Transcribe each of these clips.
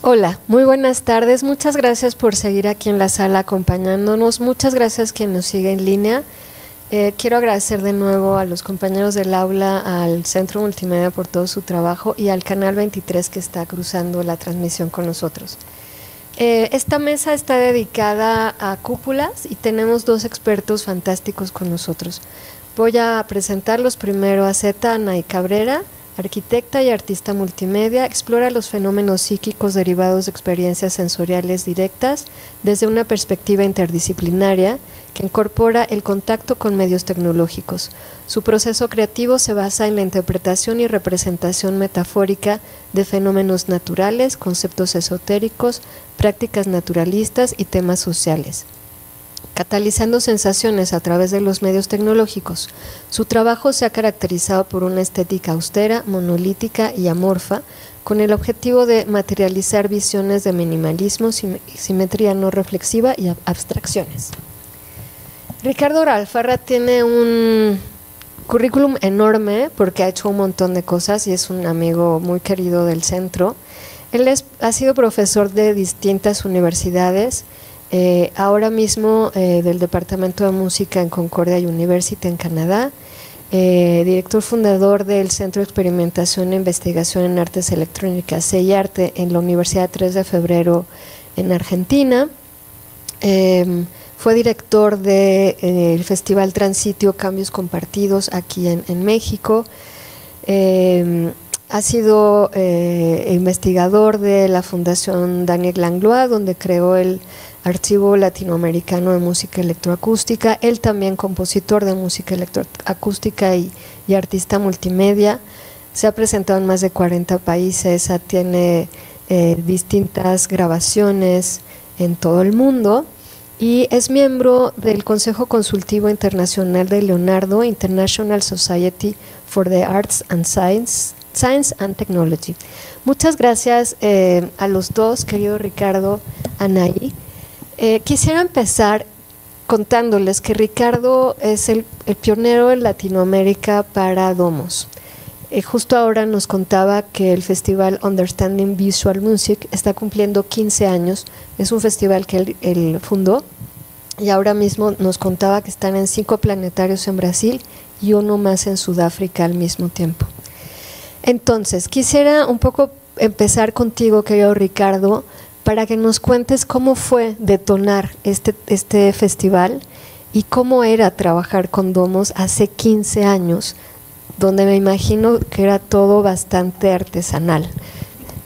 Hola, muy buenas tardes. Muchas gracias por seguir aquí en la sala acompañándonos. Muchas gracias quien nos sigue en línea. Quiero agradecer de nuevo a los compañeros del aula, al Centro Multimedia por todo su trabajo y al Canal 23 que está cruzando la transmisión con nosotros. Esta mesa está dedicada a cúpulas y tenemos dos expertos fantásticos con nosotros. Voy a presentarlos primero a Zeta Anaí Cabrera, arquitecta y artista multimedia. Explora los fenómenos psíquicos derivados de experiencias sensoriales directas desde una perspectiva interdisciplinaria que incorpora el contacto con medios tecnológicos. Su proceso creativo se basa en la interpretación y representación metafórica de fenómenos naturales, conceptos esotéricos, prácticas naturalistas y temas sociales, catalizando sensaciones a través de los medios tecnológicos. Su trabajo se ha caracterizado por una estética austera, monolítica y amorfa, con el objetivo de materializar visiones de minimalismo, simetría no reflexiva y abstracciones. Ricardo Alfarra tiene un currículum enorme porque ha hecho un montón de cosas y es un amigo muy querido del centro. Él ha sido profesor de distintas universidades, ahora mismo del Departamento de Música en Concordia University en Canadá, director fundador del Centro de Experimentación e Investigación en Artes Electrónicas, CEIARTE, en la Universidad 3 de Febrero en Argentina. Fue director del Festival Transitio Cambios Compartidos aquí en México. Ha sido investigador de la Fundación Daniel Langlois, donde creó el Archivo Latinoamericano de Música Electroacústica. Él también compositor de música electroacústica y artista multimedia. Se ha presentado en más de 40 países, tiene distintas grabaciones en todo el mundo y es miembro del Consejo Consultivo Internacional de Leonardo, International Society for the Arts and Science and Technology. Muchas gracias a los dos, querido Ricardo, Anaí. Quisiera empezar contándoles que Ricardo es el pionero en Latinoamérica para domos. Justo ahora nos contaba que el festival Understanding Visual Music está cumpliendo 15 años, es un festival que él fundó y ahora mismo nos contaba que están en 5 planetarios en Brasil y uno más en Sudáfrica al mismo tiempo. Entonces, quisiera un poco empezar contigo, querido Ricardo, para que nos cuentes cómo fue detonar este festival y cómo era trabajar con domos hace 15 años, donde me imagino que era todo bastante artesanal.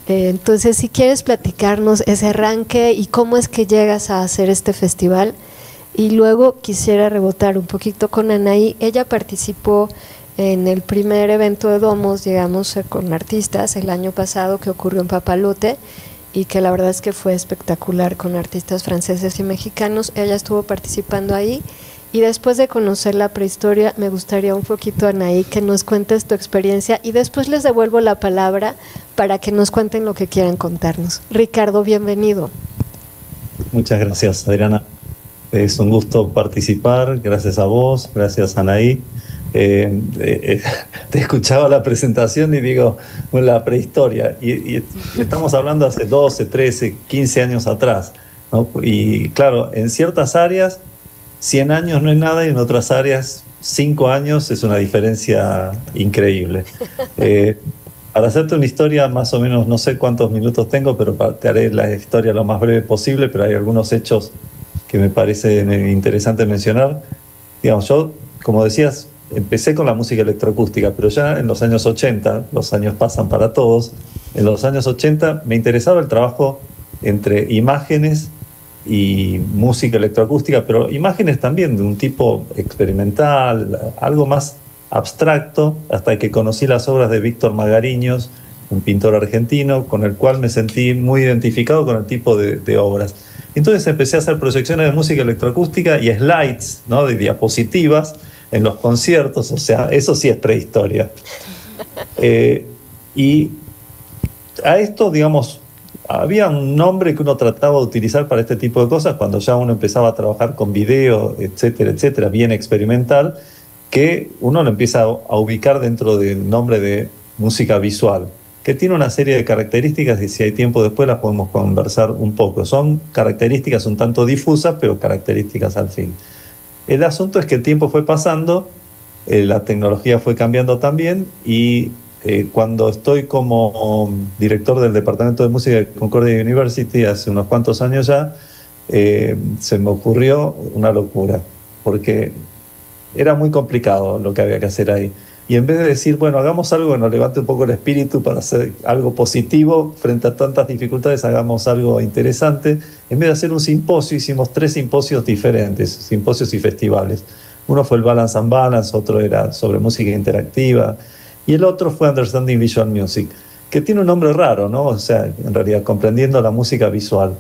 Entonces, si quieres platicarnos ese arranque y cómo es que llegas a hacer este festival. Y luego quisiera rebotar un poquito con Anaí. Ella participó en el primer evento de domos, digamos, con artistas el año pasado que ocurrió en Papalote y que la verdad es que fue espectacular con artistas franceses y mexicanos. Ella estuvo participando ahí. Y después de conocer la prehistoria, me gustaría un poquito, Anaí, que nos cuentes tu experiencia y después les devuelvo la palabra para que nos cuenten lo que quieran contarnos. Ricardo, bienvenido. Muchas gracias, Adriana. Es un gusto participar, gracias a vos, gracias, Anaí. Te escuchaba la presentación y digo, bueno, la prehistoria. Y estamos hablando hace 12, 13, 15 años atrás, ¿no? Y claro, en ciertas áreas 100 años no es nada y en otras áreas 5 años es una diferencia increíble. Para hacerte una historia, más o menos, no sé cuántos minutos tengo, pero te haré la historia lo más breve posible, pero hay algunos hechos que me parece interesante mencionar. Digamos, yo, como decías, empecé con la música electroacústica, pero ya en los años 80, los años pasan para todos, en los años 80 me interesaba el trabajo entre imágenes y música electroacústica, pero imágenes también de un tipo experimental, algo más abstracto, hasta que conocí las obras de Víctor Magariños, un pintor argentino, con el cual me sentí muy identificado con el tipo de obras. Entonces empecé a hacer proyecciones de música electroacústica y slides, ¿no?, de diapositivas en los conciertos, o sea, eso sí es prehistoria. Y a esto, digamos, había un nombre que uno trataba de utilizar para este tipo de cosas cuando ya uno empezaba a trabajar con video, etcétera, etcétera, bien experimental, que uno lo empieza a ubicar dentro del nombre de música visual. que tiene una serie de características y si hay tiempo después las podemos conversar un poco. Son características un tanto difusas, pero características al fin. El asunto es que el tiempo fue pasando, la tecnología fue cambiando también y cuando estoy como director del Departamento de Música de Concordia University hace unos cuantos años ya, se me ocurrió una locura, porque era muy complicado lo que había que hacer ahí. Y en vez de decir, bueno, hagamos algo que nos levante un poco el espíritu para hacer algo positivo frente a tantas dificultades, hagamos algo interesante. En vez de hacer un simposio, hicimos 3 simposios diferentes, simposios y festivales. Uno fue el Balance and Balance, otro era sobre música interactiva, y el otro fue Understanding Visual Music, que tiene un nombre raro, ¿no? O sea, en realidad, comprendiendo la música visual.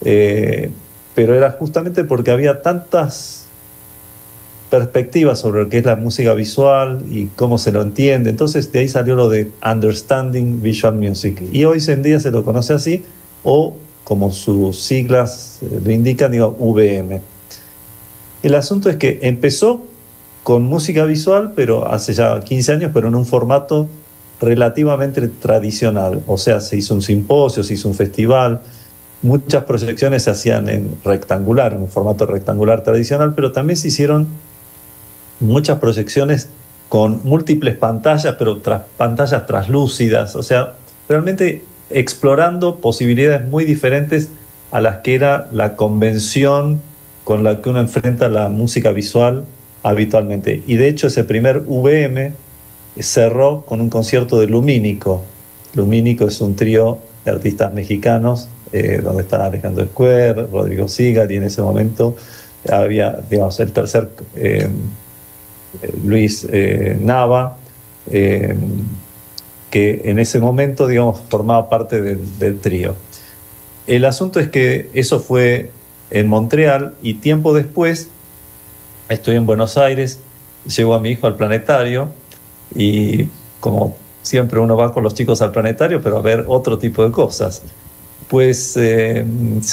Pero era justamente porque había tantas perspectivas sobre lo que es la música visual y cómo se lo entiende. Entonces de ahí salió lo de Understanding Visual Music. Y hoy en día se lo conoce así, o como sus siglas lo indican, digo, VM. El asunto es que empezó con música visual, pero hace ya 15 años, pero en un formato relativamente tradicional. O sea, se hizo un simposio, se hizo un festival, muchas proyecciones se hacían en rectangular, en un formato rectangular tradicional, pero también se hicieron muchas proyecciones con múltiples pantallas, pero pantallas translúcidas, o sea, realmente explorando posibilidades muy diferentes a las que era la convención con la que uno enfrenta la música visual habitualmente. Y de hecho ese primer VM cerró con un concierto de Lumínico. Lumínico es un trío de artistas mexicanos, donde está Alejandro Square, Rodrigo Sigal, y en ese momento había, digamos, el tercer... Luis Nava, que en ese momento, digamos, formaba parte del trío. El asunto es que eso fue en Montreal y tiempo después estoy en Buenos Aires, llevo a mi hijo al planetario y como siempre uno va con los chicos al planetario, pero a ver otro tipo de cosas. Pues se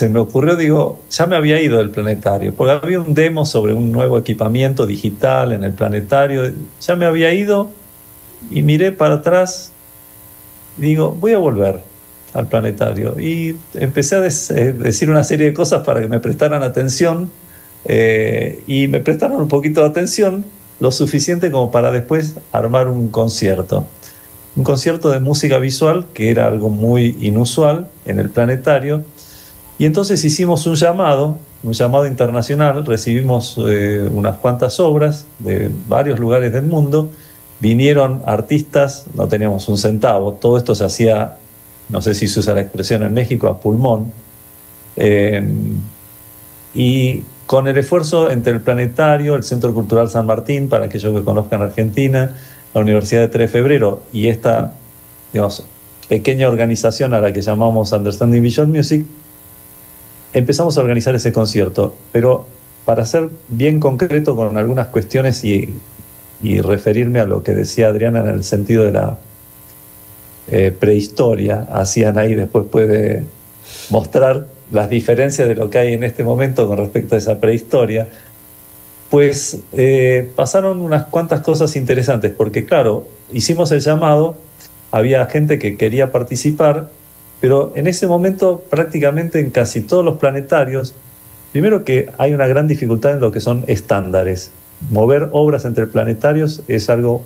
me ocurrió, digo, ya me había ido del planetario, porque había un demo sobre un nuevo equipamiento digital en el planetario, ya me había ido y miré para atrás, digo, voy a volver al planetario. Y empecé a decir una serie de cosas para que me prestaran atención, y me prestaron un poquito de atención, lo suficiente como para después armar un concierto. Un concierto de música visual, que era algo muy inusual en el planetario. Y entonces hicimos un llamado internacional, recibimos unas cuantas obras de varios lugares del mundo, vinieron artistas, no teníamos un centavo, todo esto se hacía, no sé si se usa la expresión en México, a pulmón, y con el esfuerzo entre el planetario, el Centro Cultural San Martín, para aquellos que conozcan Argentina, la Universidad de 3 de Febrero y esta, digamos, pequeña organización a la que llamamos Understanding Visual Music, empezamos a organizar ese concierto. Pero para ser bien concreto con algunas cuestiones y referirme a lo que decía Adriana en el sentido de la prehistoria, así Anaí después puede mostrar las diferencias de lo que hay en este momento con respecto a esa prehistoria. Pues pasaron unas cuantas cosas interesantes, porque claro, hicimos el llamado, había gente que quería participar, pero en ese momento prácticamente en casi todos los planetarios, primero que hay una gran dificultad en lo que son estándares. Mover obras entre planetarios es algo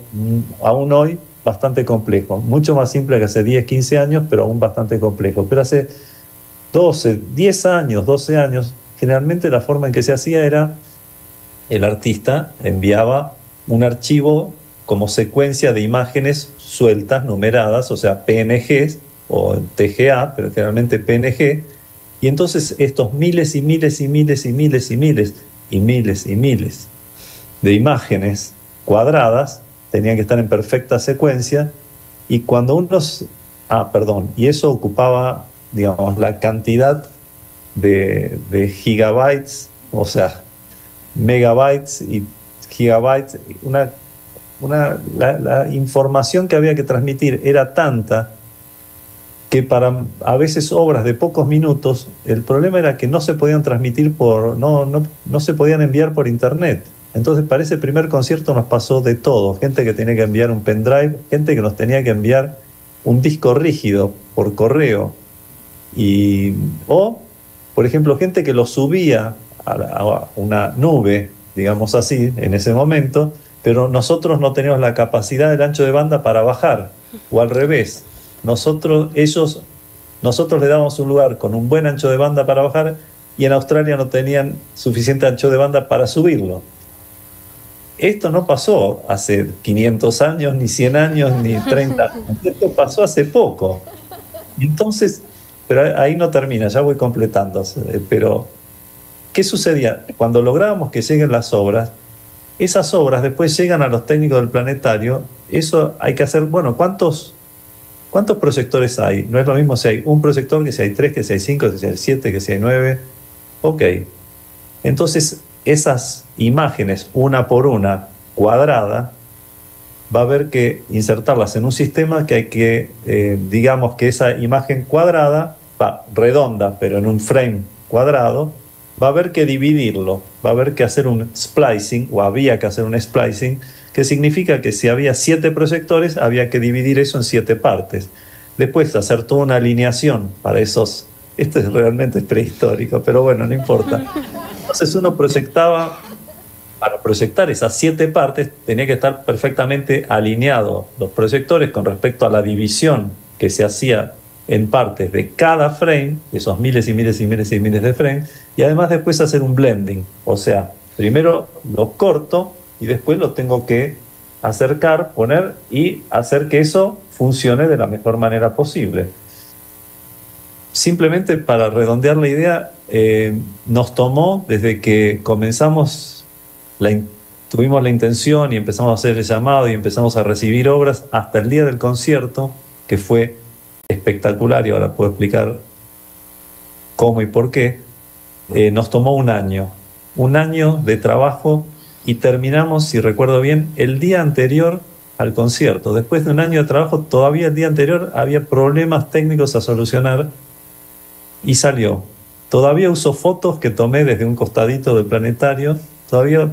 aún hoy bastante complejo, mucho más simple que hace 10, 15 años, pero aún bastante complejo. Pero hace 10 años, 12 años, generalmente la forma en que se hacía era el artista enviaba un archivo como secuencia de imágenes sueltas, numeradas, o sea, PNGs o TGA, pero generalmente PNG, y entonces estos miles y miles y miles y miles y miles y miles y miles de imágenes cuadradas tenían que estar en perfecta secuencia, y cuando y eso ocupaba, digamos, la cantidad de gigabytes, o sea, megabytes y gigabytes, la información que había que transmitir era tanta que para a veces obras de pocos minutos, el problema era que no se podían transmitir no se podían enviar por internet. Entonces para ese primer concierto nos pasó de todo, gente que tenía que enviar un pendrive, gente que nos tenía que enviar un disco rígido por correo, o, por ejemplo, gente que lo subía a una nube, digamos así, en ese momento, pero nosotros no teníamos la capacidad del ancho de banda para bajar, o al revés. Nosotros le dábamos un lugar con un buen ancho de banda para bajar, y en Australia no tenían suficiente ancho de banda para subirlo. Esto no pasó hace 500 años, ni 100 años, ni 30 años. Esto pasó hace poco. Entonces, pero ahí no termina, ya voy completando. Pero, ¿qué sucedía? Cuando lográbamos que lleguen las obras, esas obras después llegan a los técnicos del planetario. Eso hay que hacer, bueno, ¿cuántos proyectores hay? No es lo mismo si hay un proyector, que si hay 3, que si hay 5, que si hay 7, que si hay 9. Ok. Entonces, esas imágenes, una por una, cuadrada, va a haber que insertarlas en un sistema que hay que, digamos que esa imagen cuadrada, redonda, pero en un frame cuadrado, va a haber que dividirlo, va a haber que hacer un splicing, o había que hacer un splicing, que significa que si había 7 proyectores, había que dividir eso en 7 partes. Después hacer toda una alineación para esos. Esto es realmente prehistórico, pero bueno, no importa. Entonces uno proyectaba, para proyectar esas 7 partes, tenía que estar perfectamente alineados los proyectores con respecto a la división que se hacía en partes de cada frame, esos miles y miles y miles y miles de frames, y además después hacer un blending. O sea, primero los corto y después los tengo que acercar, poner y hacer que eso funcione de la mejor manera posible. Simplemente para redondear la idea, nos tomó desde que comenzamos, tuvimos la intención y empezamos a hacer el llamado y empezamos a recibir obras hasta el día del concierto, que fue espectacular, y ahora puedo explicar cómo y por qué. Nos tomó un año de trabajo, y terminamos, si recuerdo bien, el día anterior al concierto. Después de un año de trabajo, todavía el día anterior había problemas técnicos a solucionar, y salió. Todavía uso fotos que tomé desde un costadito del planetario. Todavía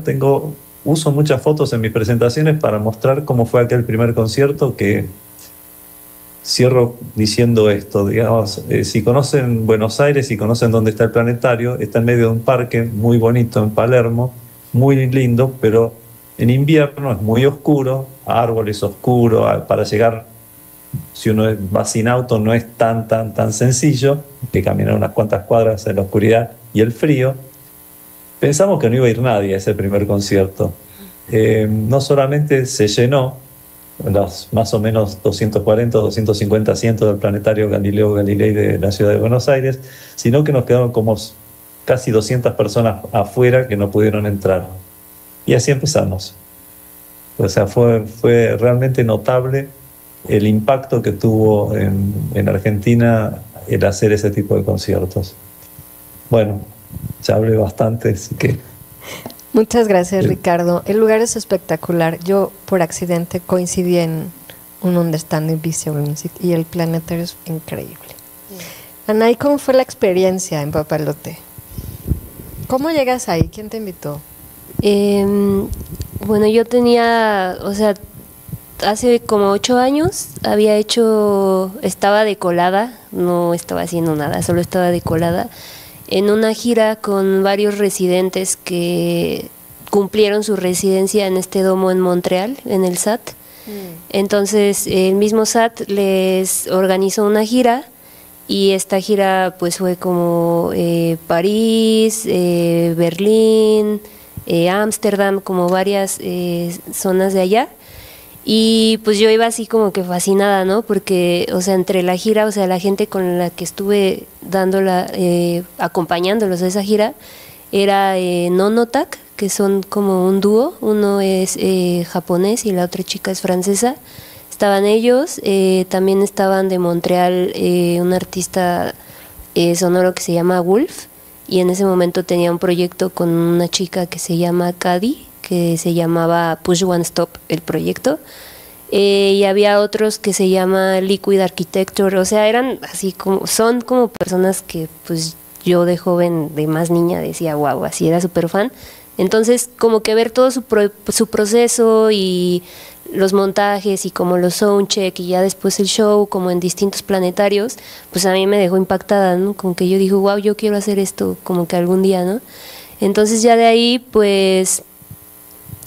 uso muchas fotos en mis presentaciones para mostrar cómo fue aquel primer concierto, que cierro diciendo esto, digamos, si conocen Buenos Aires y conocen dónde está el planetario, está en medio de un parque muy bonito en Palermo, muy lindo, pero en invierno es muy oscuro, árboles oscuros, para llegar, si uno va sin auto, no es tan sencillo, que caminar unas cuantas cuadras en la oscuridad y el frío. Pensamos que no iba a ir nadie a ese primer concierto. No solamente se llenó los más o menos 240 o 250 asientos del planetario Galileo Galilei de la ciudad de Buenos Aires, sino que nos quedaron como casi 200 personas afuera que no pudieron entrar. Y así empezamos. O sea, fue realmente notable el impacto que tuvo en Argentina el hacer ese tipo de conciertos. Bueno, ya hablé bastante, así que... Muchas gracias, Ricardo. El lugar es espectacular. Yo, por accidente, coincidí en un Understanding Visual Music y el planetario es increíble. Anaí, ¿cómo fue la experiencia en Papalote? ¿Cómo llegas ahí? ¿Quién te invitó? Bueno, yo tenía, o sea, hace como 8 años estaba de colada, no estaba haciendo nada, solo estaba de colada en una gira con varios residentes que cumplieron su residencia en este domo en Montreal, en el SAT. Entonces el mismo SAT les organizó una gira, y esta gira pues fue como París, Berlín, Ámsterdam, como varias zonas de allá. Y pues yo iba así como que fascinada, ¿no? Porque, o sea, entre la gira, o sea, la gente con la que estuve acompañándolos a esa gira, era Nonotak, que son como un dúo. Uno es japonés y la otra chica es francesa. Estaban ellos, también estaban de Montreal un artista sonoro que se llama Wolf, y en ese momento tenía un proyecto con una chica que se llama Cady, que se llamaba Push One Stop el proyecto, y había otros que se llama Liquid Architecture. O sea, son como personas que pues yo de joven, de más niña, decía wow, así era súper fan. Entonces, como que ver todo su proceso y los montajes y como los soundcheck y ya después el show como en distintos planetarios, pues a mí me dejó impactada, ¿no? Como que yo dije, wow, yo quiero hacer esto como que algún día, ¿no? Entonces ya de ahí, pues,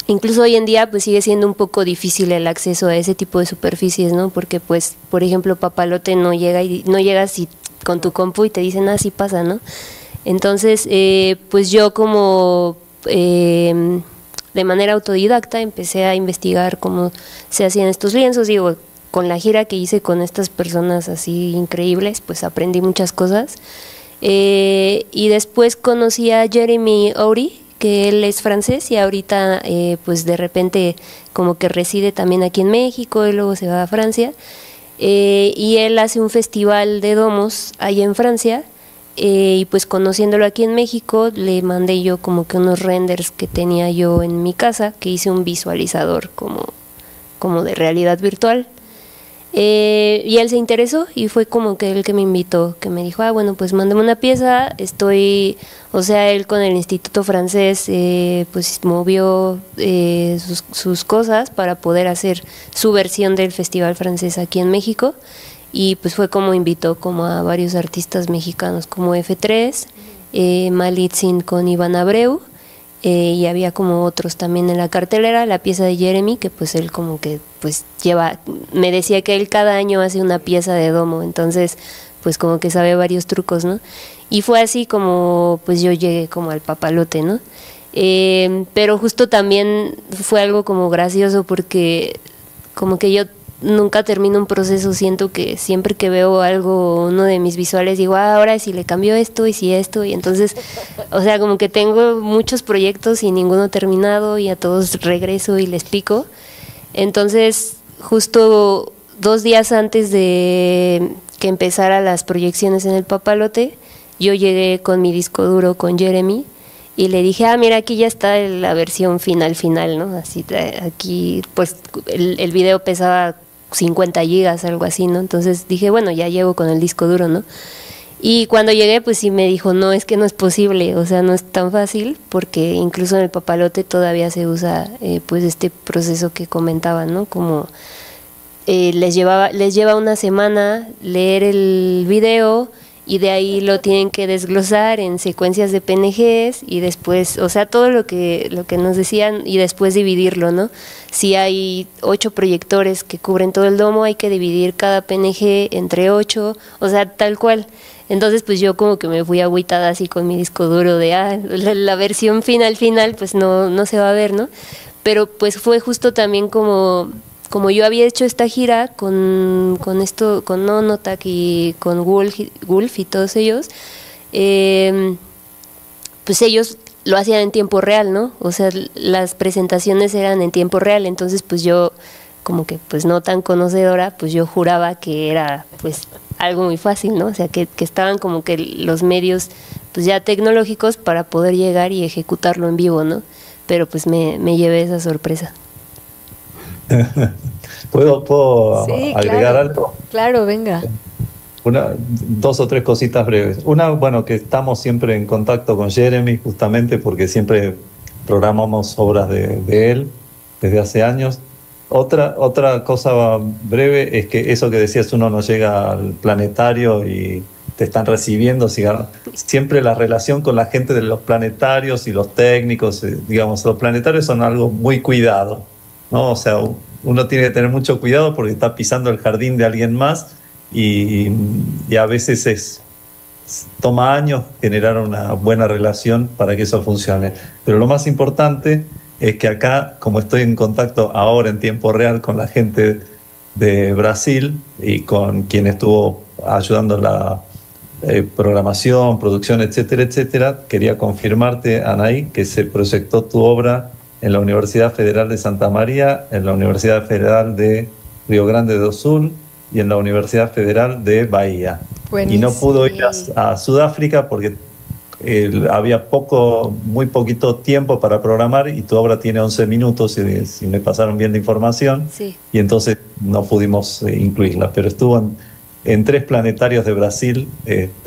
incluso hoy en día, pues sigue siendo un poco difícil el acceso a ese tipo de superficies, ¿no? Porque, pues, por ejemplo, Papalote no llegas y con tu compu y te dicen, ah, sí pasa, ¿no? Entonces, pues yo como de manera autodidacta empecé a investigar cómo se hacían estos lienzos. Digo, con la gira que hice con estas personas así increíbles, pues aprendí muchas cosas. Y después conocí a Jeremy Oury, que él es francés y ahorita pues de repente como que reside también aquí en México y luego se va a Francia. Y él hace un festival de domos allá en Francia. Y pues conociéndolo aquí en México le mandé yo como que unos renders que tenía yo en mi casa, que hice un visualizador como de realidad virtual, y él se interesó y fue como que él que me invitó, que me dijo, ah bueno, pues mándame una pieza. O sea, él con el Instituto Francés pues movió sus cosas para poder hacer su versión del Festival Francés aquí en México. Y pues fue como invitó como a varios artistas mexicanos como F3, Malitzin con Iván Abreu, y había como otros también en la cartelera, la pieza de Jeremy, que pues él como que pues me decía que él cada año hace una pieza de domo, entonces pues como que sabe varios trucos, ¿no? Y fue así como pues yo llegué como al Papalote, ¿no? Pero justo también fue algo como gracioso porque como que yo nunca termino un proceso, siento que siempre que veo algo, uno de mis visuales, digo, ah, ahora si le cambio esto y si esto, y entonces, o sea, como que tengo muchos proyectos y ninguno terminado y a todos regreso y les pico. Entonces, justo 2 días antes de que empezara las proyecciones en el Papalote, yo llegué con mi disco duro con Jeremy y le dije, ah, mira, aquí ya está la versión final, ¿no? Así, aquí, pues, el video pesaba 50 gigas, algo así, ¿no? Entonces dije, bueno, ya llego con el disco duro, ¿no? Y cuando llegué, pues sí me dijo, no, es que no es posible, o sea, no es tan fácil, porque incluso en el Papalote todavía se usa, pues, este proceso que comentaban, ¿no? Como les lleva una semana leer el video y de ahí lo tienen que desglosar en secuencias de PNGs y después, o sea, todo lo que nos decían y después dividirlo, ¿no? Si hay 8 proyectores que cubren todo el domo, hay que dividir cada PNG entre 8, o sea, tal cual. Entonces, pues yo como que me fui agüitada así con mi disco duro de, la versión final, pues no se va a ver, ¿no? Pero pues fue justo también como yo había hecho esta gira con Nonotac y con Wolf y todos ellos, pues ellos lo hacían en tiempo real, ¿no? O sea, las presentaciones eran en tiempo real, entonces pues yo, como que pues no tan conocedora, pues yo juraba que era pues algo muy fácil, ¿no? O sea, que estaban como que los medios pues ya tecnológicos para poder llegar y ejecutarlo en vivo, ¿no? Pero pues me llevé esa sorpresa. ¿Puedo sí, agregar claro, algo? Claro, venga. 2 o 3 cositas breves. Una, bueno, que estamos siempre en contacto con Jeremy, justamente porque siempre programamos obras de él desde hace años. Otra cosa breve es que eso que decías, uno no llega al planetario y te están recibiendo, siempre la relación con la gente de los planetarios y los técnicos, digamos, los planetarios son algo muy cuidado, ¿no? O sea, uno tiene que tener mucho cuidado porque está pisando el jardín de alguien más y a veces toma años generar una buena relación para que eso funcione. Pero lo más importante es que acá, como estoy en contacto ahora en tiempo real con la gente de Brasil y con quien estuvo ayudando la programación, producción, etcétera, etcétera, quería confirmarte, Anaí, que se proyectó tu obra en la Universidad Federal de Santa María, en la Universidad Federal de Río Grande do Sul y en la Universidad Federal de Bahía. Buenísimo. Y no pudo ir a Sudáfrica porque había muy poquito tiempo para programar y tu obra tiene 11 minutos, si me pasaron bien la información, sí. Y entonces no pudimos incluirla, pero estuvo en 3 planetarios de Brasil,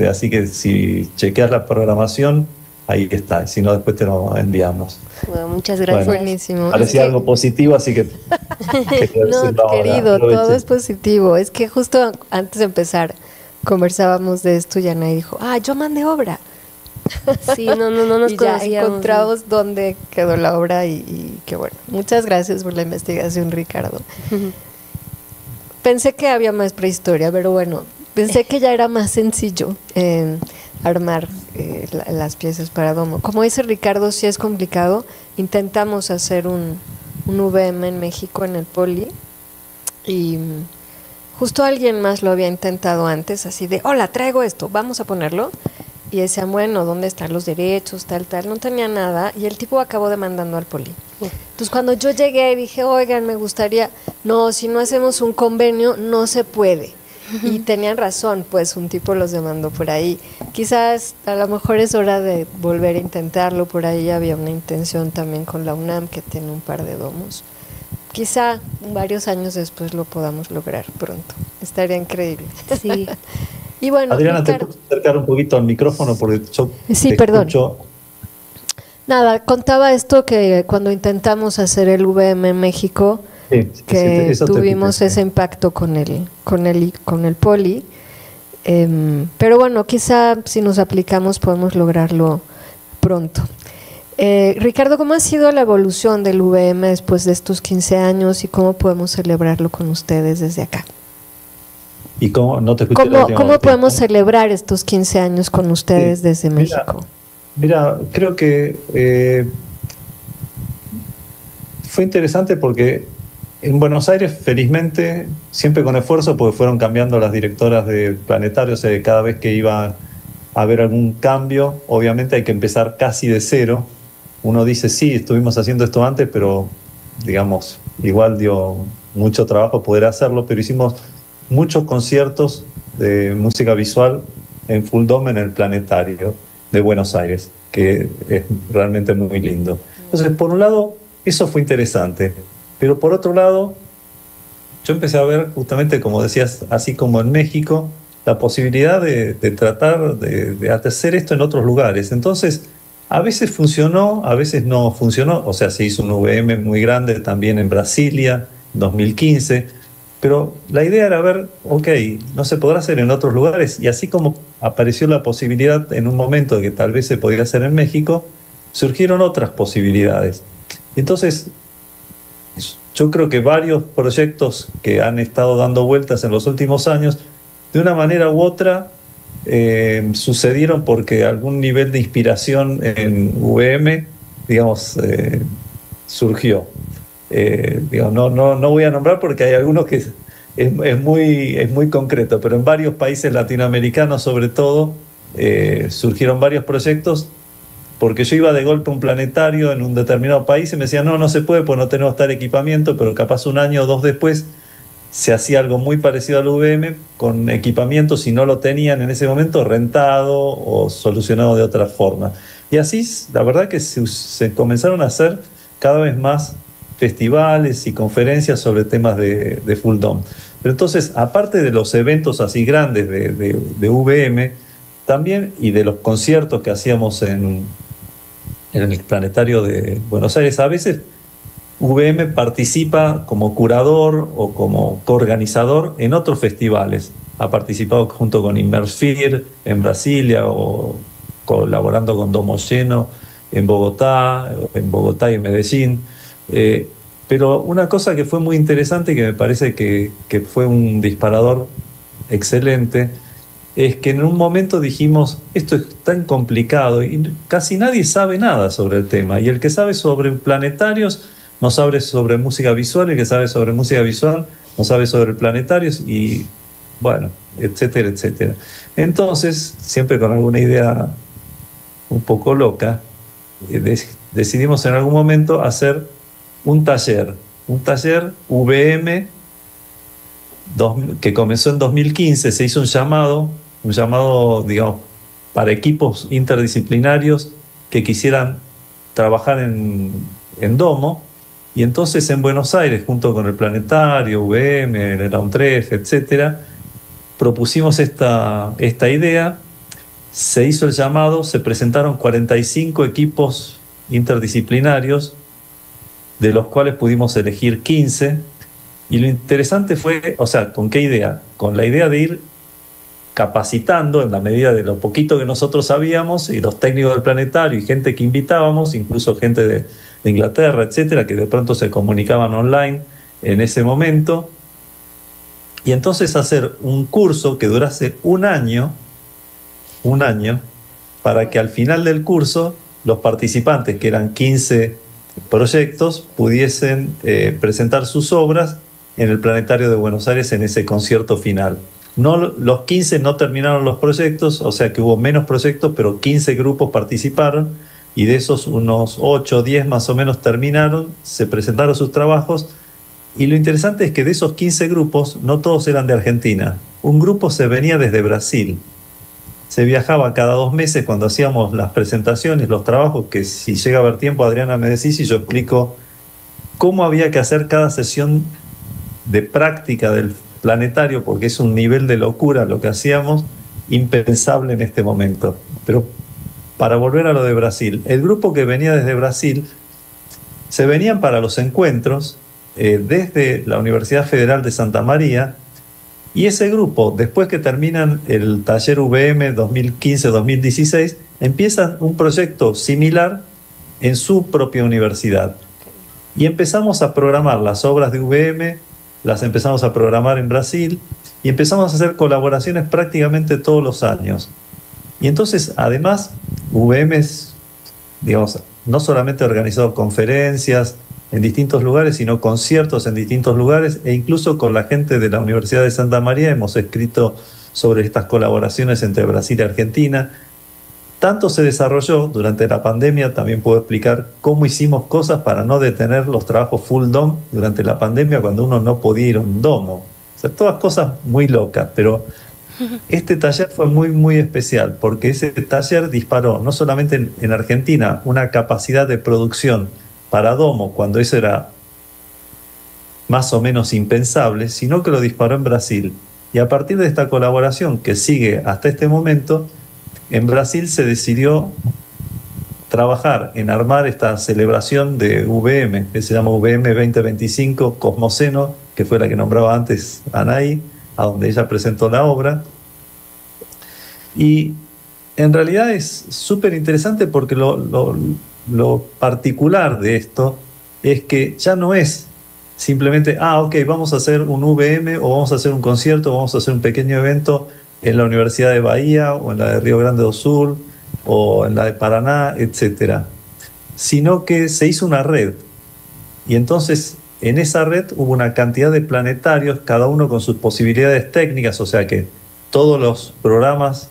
así que si chequeas la programación, ahí está. Si no, después te lo enviamos. Bueno, muchas gracias. Bueno, Buenísimo. parecía algo positivo, así que... No, querido, todo es positivo. Es que justo antes de empezar conversábamos de esto y Ana dijo, yo mandé obra. Sí, no nos y ya conocíamos. encontramos dónde quedó la obra y qué bueno. Muchas gracias por la investigación, Ricardo. Pensé que había más prehistoria, pero bueno, pensé que ya era más sencillo armar las piezas para domo. Como dice Ricardo, sí es complicado. Intentamos hacer un VM en México en el Poli y justo alguien más lo había intentado antes, así de, hola, traigo esto, vamos a ponerlo. Y decían, bueno, ¿dónde están los derechos? Tal. No tenía nada. Y el tipo acabó demandando al Poli. Entonces, cuando yo llegué y dije, oigan, me gustaría... No, si no hacemos un convenio, no se puede. Y tenían razón, pues un tipo los demandó por ahí. Quizás a lo mejor es hora de volver a intentarlo. Por ahí había una intención también con la UNAM, que tiene un par de domos. Quizá varios años después lo podamos lograr pronto. Estaría increíble. Sí. Y bueno, Adriana, Ricardo, ¿te puedes acercar un poquito al micrófono? Porque yo sí, te perdón. escucho. Nada, contaba esto que cuando intentamos hacer el VM en México, que eso tuvimos ese impacto con el Poli. Pero bueno, quizá si nos aplicamos podemos lograrlo pronto. Ricardo, ¿cómo ha sido la evolución del VM después de estos 15 años y cómo podemos celebrarlo con ustedes desde acá? ¿Y cómo no te escuché? ¿Cómo podemos celebrar estos 15 años con ustedes desde México? Mira, creo que fue interesante porque en Buenos Aires, felizmente, siempre con esfuerzo, porque fueron cambiando las directoras de Planetario, o sea, cada vez que iba a haber algún cambio, obviamente hay que empezar casi de cero. Uno dice, sí, estuvimos haciendo esto antes, pero, digamos, igual dio mucho trabajo poder hacerlo, pero hicimos muchos conciertos de música visual en Full Dome en el Planetario de Buenos Aires, que es realmente muy lindo. Entonces, por un lado, eso fue interesante, pero por otro lado, yo empecé a ver justamente, como decías, así como en México, la posibilidad de tratar de hacer esto en otros lugares. Entonces, a veces funcionó, a veces no funcionó, o sea, se hizo un VM muy grande también en Brasilia, en 2015, pero la idea era ver, ok, no se podrá hacer en otros lugares, y así como apareció la posibilidad en un momento de que tal vez se podría hacer en México, surgieron otras posibilidades. Entonces, yo creo que varios proyectos que han estado dando vueltas en los últimos años, de una manera u otra, sucedieron porque algún nivel de inspiración en VM, digamos, surgió. Digamos, no voy a nombrar porque hay algunos que es muy concreto, pero en varios países latinoamericanos sobre todo surgieron varios proyectos porque yo iba de golpe a un planetario en un determinado país y me decían no se puede pues no tenemos tal equipamiento, pero capaz un año o dos después se hacía algo muy parecido al VM con equipamiento, si no lo tenían en ese momento, rentado o solucionado de otra forma. Y así la verdad que se comenzaron a hacer cada vez más festivales y conferencias sobre temas de Full Dome. Pero entonces, aparte de los eventos así grandes de VM, también, y de los conciertos que hacíamos en el Planetario de Buenos Aires, a veces VM participa como curador o como coorganizador en otros festivales. Ha participado junto con Inmersphere en Brasilia o colaborando con Domo Lleno en Bogotá y en Medellín. Pero una cosa que fue muy interesante y que me parece que fue un disparador excelente es que en un momento dijimos, esto es tan complicado y casi nadie sabe nada sobre el tema, y el que sabe sobre planetarios no sabe sobre música visual, el que sabe sobre música visual no sabe sobre planetarios, y bueno, etcétera, etcétera. Entonces, siempre con alguna idea un poco loca, decidimos en algún momento hacer un taller VM que comenzó en 2015. Se hizo un llamado, digamos, para equipos interdisciplinarios que quisieran trabajar en Domo, y entonces en Buenos Aires, junto con el Planetario, VM, el UNTREF, etcétera, propusimos esta idea. se hizo el llamado, se presentaron 45 equipos interdisciplinarios, de los cuales pudimos elegir 15, y lo interesante fue, o sea, ¿con qué idea? Con la idea de ir capacitando en la medida de lo poquito que nosotros sabíamos, y los técnicos del planetario y gente que invitábamos, incluso gente de Inglaterra, etcétera, que de pronto se comunicaban online en ese momento, y entonces hacer un curso que durase un año, para que al final del curso los participantes, que eran 15 proyectos, pudiesen presentar sus obras en el Planetario de Buenos Aires en ese concierto final. No, los 15 no terminaron los proyectos, o sea que hubo menos proyectos, pero 15 grupos participaron, y de esos unos 8 o 10 más o menos terminaron, se presentaron sus trabajos, y lo interesante es que de esos 15 grupos, no todos eran de Argentina. Un grupo se venía desde Brasil. Se viajaba cada 2 meses cuando hacíamos las presentaciones, los trabajos, que si llega a haber tiempo, Adriana, me decís y yo explico cómo había que hacer cada sesión de práctica del planetario, porque es un nivel de locura lo que hacíamos, impensable en este momento. Pero para volver a lo de Brasil, el grupo que venía desde Brasil, se venían para los encuentros desde la Universidad Federal de Santa María, y ese grupo, después que terminan el taller VM 2015-2016, empiezan un proyecto similar en su propia universidad. Y empezamos a programar las obras de VM, las empezamos a programar en Brasil, y empezamos a hacer colaboraciones prácticamente todos los años. Y entonces, además, VM es, digamos, no solamente organizado conferencias en distintos lugares, sino conciertos en distintos lugares, e incluso con la gente de la Universidad de Santa María hemos escrito sobre estas colaboraciones entre Brasil y Argentina. Tanto se desarrolló durante la pandemia, también puedo explicar cómo hicimos cosas para no detener los trabajos full dome durante la pandemia, cuando uno no podía ir a un domo. O sea, todas cosas muy locas, pero este taller fue muy, muy especial, porque ese taller disparó no solamente en Argentina una capacidad de producción para domo, cuando eso era más o menos impensable, sino que lo disparó en Brasil. Y a partir de esta colaboración que sigue hasta este momento, en Brasil se decidió trabajar en armar esta celebración de VM, que se llama VM 2025 Cosmoceno, que fue la que nombraba antes Anaí, a donde ella presentó la obra. Y en realidad es súper interesante, porque lo particular de esto es que ya no es simplemente, ok, vamos a hacer un VM, o vamos a hacer un concierto, o vamos a hacer un pequeño evento en la Universidad de Bahía, o en la de Río Grande do Sul, o en la de Paraná, etcétera, sino que se hizo una red. Y entonces en esa red hubo una cantidad de planetarios, cada uno con sus posibilidades técnicas, o sea que todos los programas,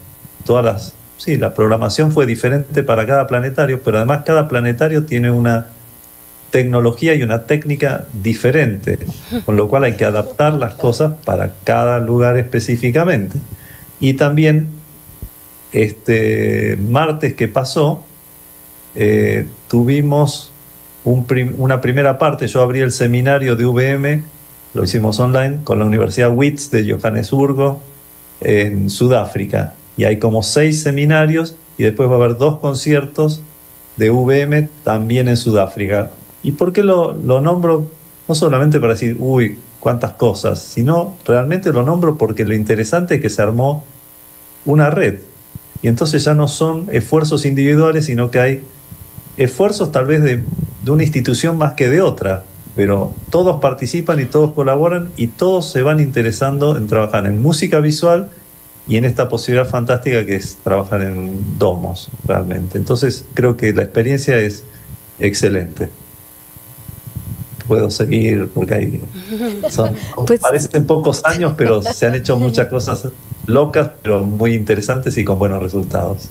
la programación fue diferente para cada planetario, pero además cada planetario tiene una tecnología y una técnica diferente, con lo cual hay que adaptar las cosas para cada lugar específicamente. Y también este martes que pasó, tuvimos una primera parte. Yo abrí el seminario de VM, lo hicimos online, con la Universidad Wits de Johannesburgo, en Sudáfrica. Y hay como 6 seminarios, y después va a haber 2 conciertos de VM también en Sudáfrica. ¿Y por qué lo nombro? No solamente para decir, uy, cuántas cosas, sino realmente lo nombro porque lo interesante es que se armó una red. Y entonces ya no son esfuerzos individuales, sino que hay esfuerzos tal vez de una institución más que de otra, pero todos participan y todos colaboran, y todos se van interesando en trabajar en música visual y en esta posibilidad fantástica que es trabajar en domos, realmente. Entonces creo que la experiencia es excelente. Puedo seguir porque pues, parecen pocos años, pero se han hecho muchas cosas locas, pero muy interesantes y con buenos resultados.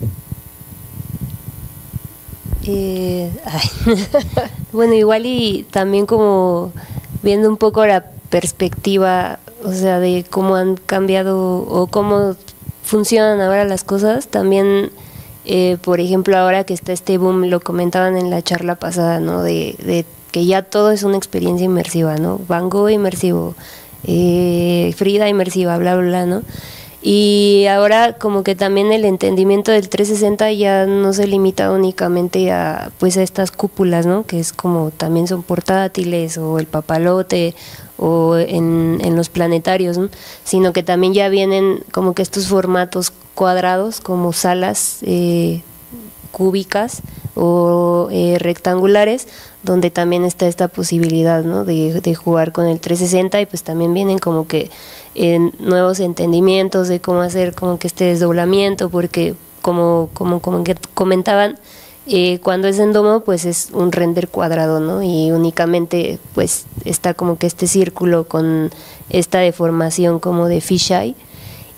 Bueno, igual y también como viendo un poco la perspectiva, o sea, de cómo han cambiado o cómo funcionan ahora las cosas, también, por ejemplo, ahora que está este boom, lo comentaban en la charla pasada, ¿no? De que ya todo es una experiencia inmersiva, ¿no? Van Gogh inmersivo, Frida inmersiva, bla, bla, bla, ¿no? Y ahora como que también el entendimiento del 360 ya no se limita únicamente a pues a estas cúpulas, ¿no? Que es como también son portátiles o el papalote o en los planetarios, ¿no? Sino que también ya vienen como que estos formatos cuadrados como salas cúbicas o rectangulares, donde también está esta posibilidad, ¿no? de jugar con el 360 y pues también vienen como que nuevos entendimientos de cómo hacer como que este desdoblamiento, porque como que comentaban, cuando es en domo pues es un render cuadrado, ¿no? Y únicamente pues está como que este círculo con esta deformación como de fisheye,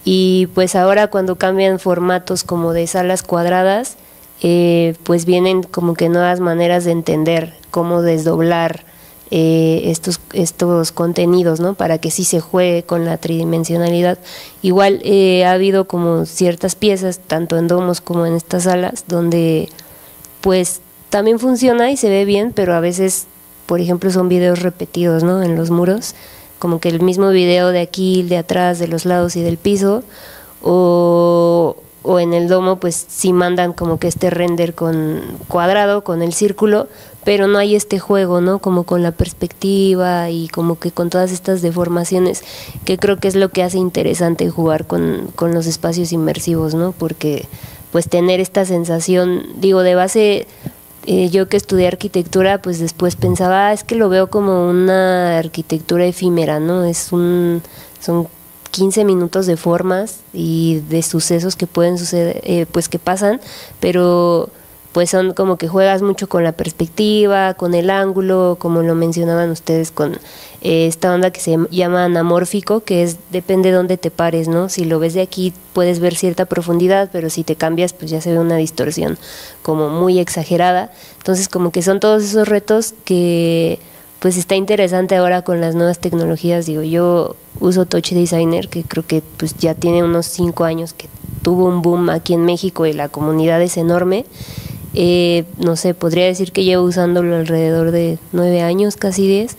y pues ahora cuando cambian formatos como de salas cuadradas, pues vienen como que nuevas maneras de entender cómo desdoblar estos contenidos, ¿no? Para que sí se juegue con la tridimensionalidad. Igual ha habido como ciertas piezas, tanto en domos como en estas salas, donde pues también funciona y se ve bien, pero a veces, por ejemplo, son videos repetidos, ¿no? En los muros, como que el mismo video de aquí, de atrás, de los lados y del piso, o en el domo pues sí mandan como que este render con cuadrado, con el círculo, pero no hay este juego, ¿no? Como con la perspectiva y como que con todas estas deformaciones, que creo que es lo que hace interesante jugar con los espacios inmersivos, ¿no? Porque pues tener esta sensación, digo, de base, yo que estudié arquitectura, pues después pensaba, es que lo veo como una arquitectura efímera, ¿no? Son 15 minutos de formas y de sucesos que pueden suceder, pues que pasan, pero pues son como que juegas mucho con la perspectiva, con el ángulo, como lo mencionaban ustedes, con esta onda que se llama anamórfico, que es depende de dónde te pares, ¿no? Si lo ves de aquí puedes ver cierta profundidad, pero si te cambias pues ya se ve una distorsión como muy exagerada. Entonces como que son todos esos retos que pues está interesante ahora con las nuevas tecnologías. Digo, yo uso Touch Designer, que creo que pues ya tiene unos 5 años que tuvo un boom aquí en México y la comunidad es enorme. No sé, podría decir que llevo usándolo alrededor de 9 años, casi 10,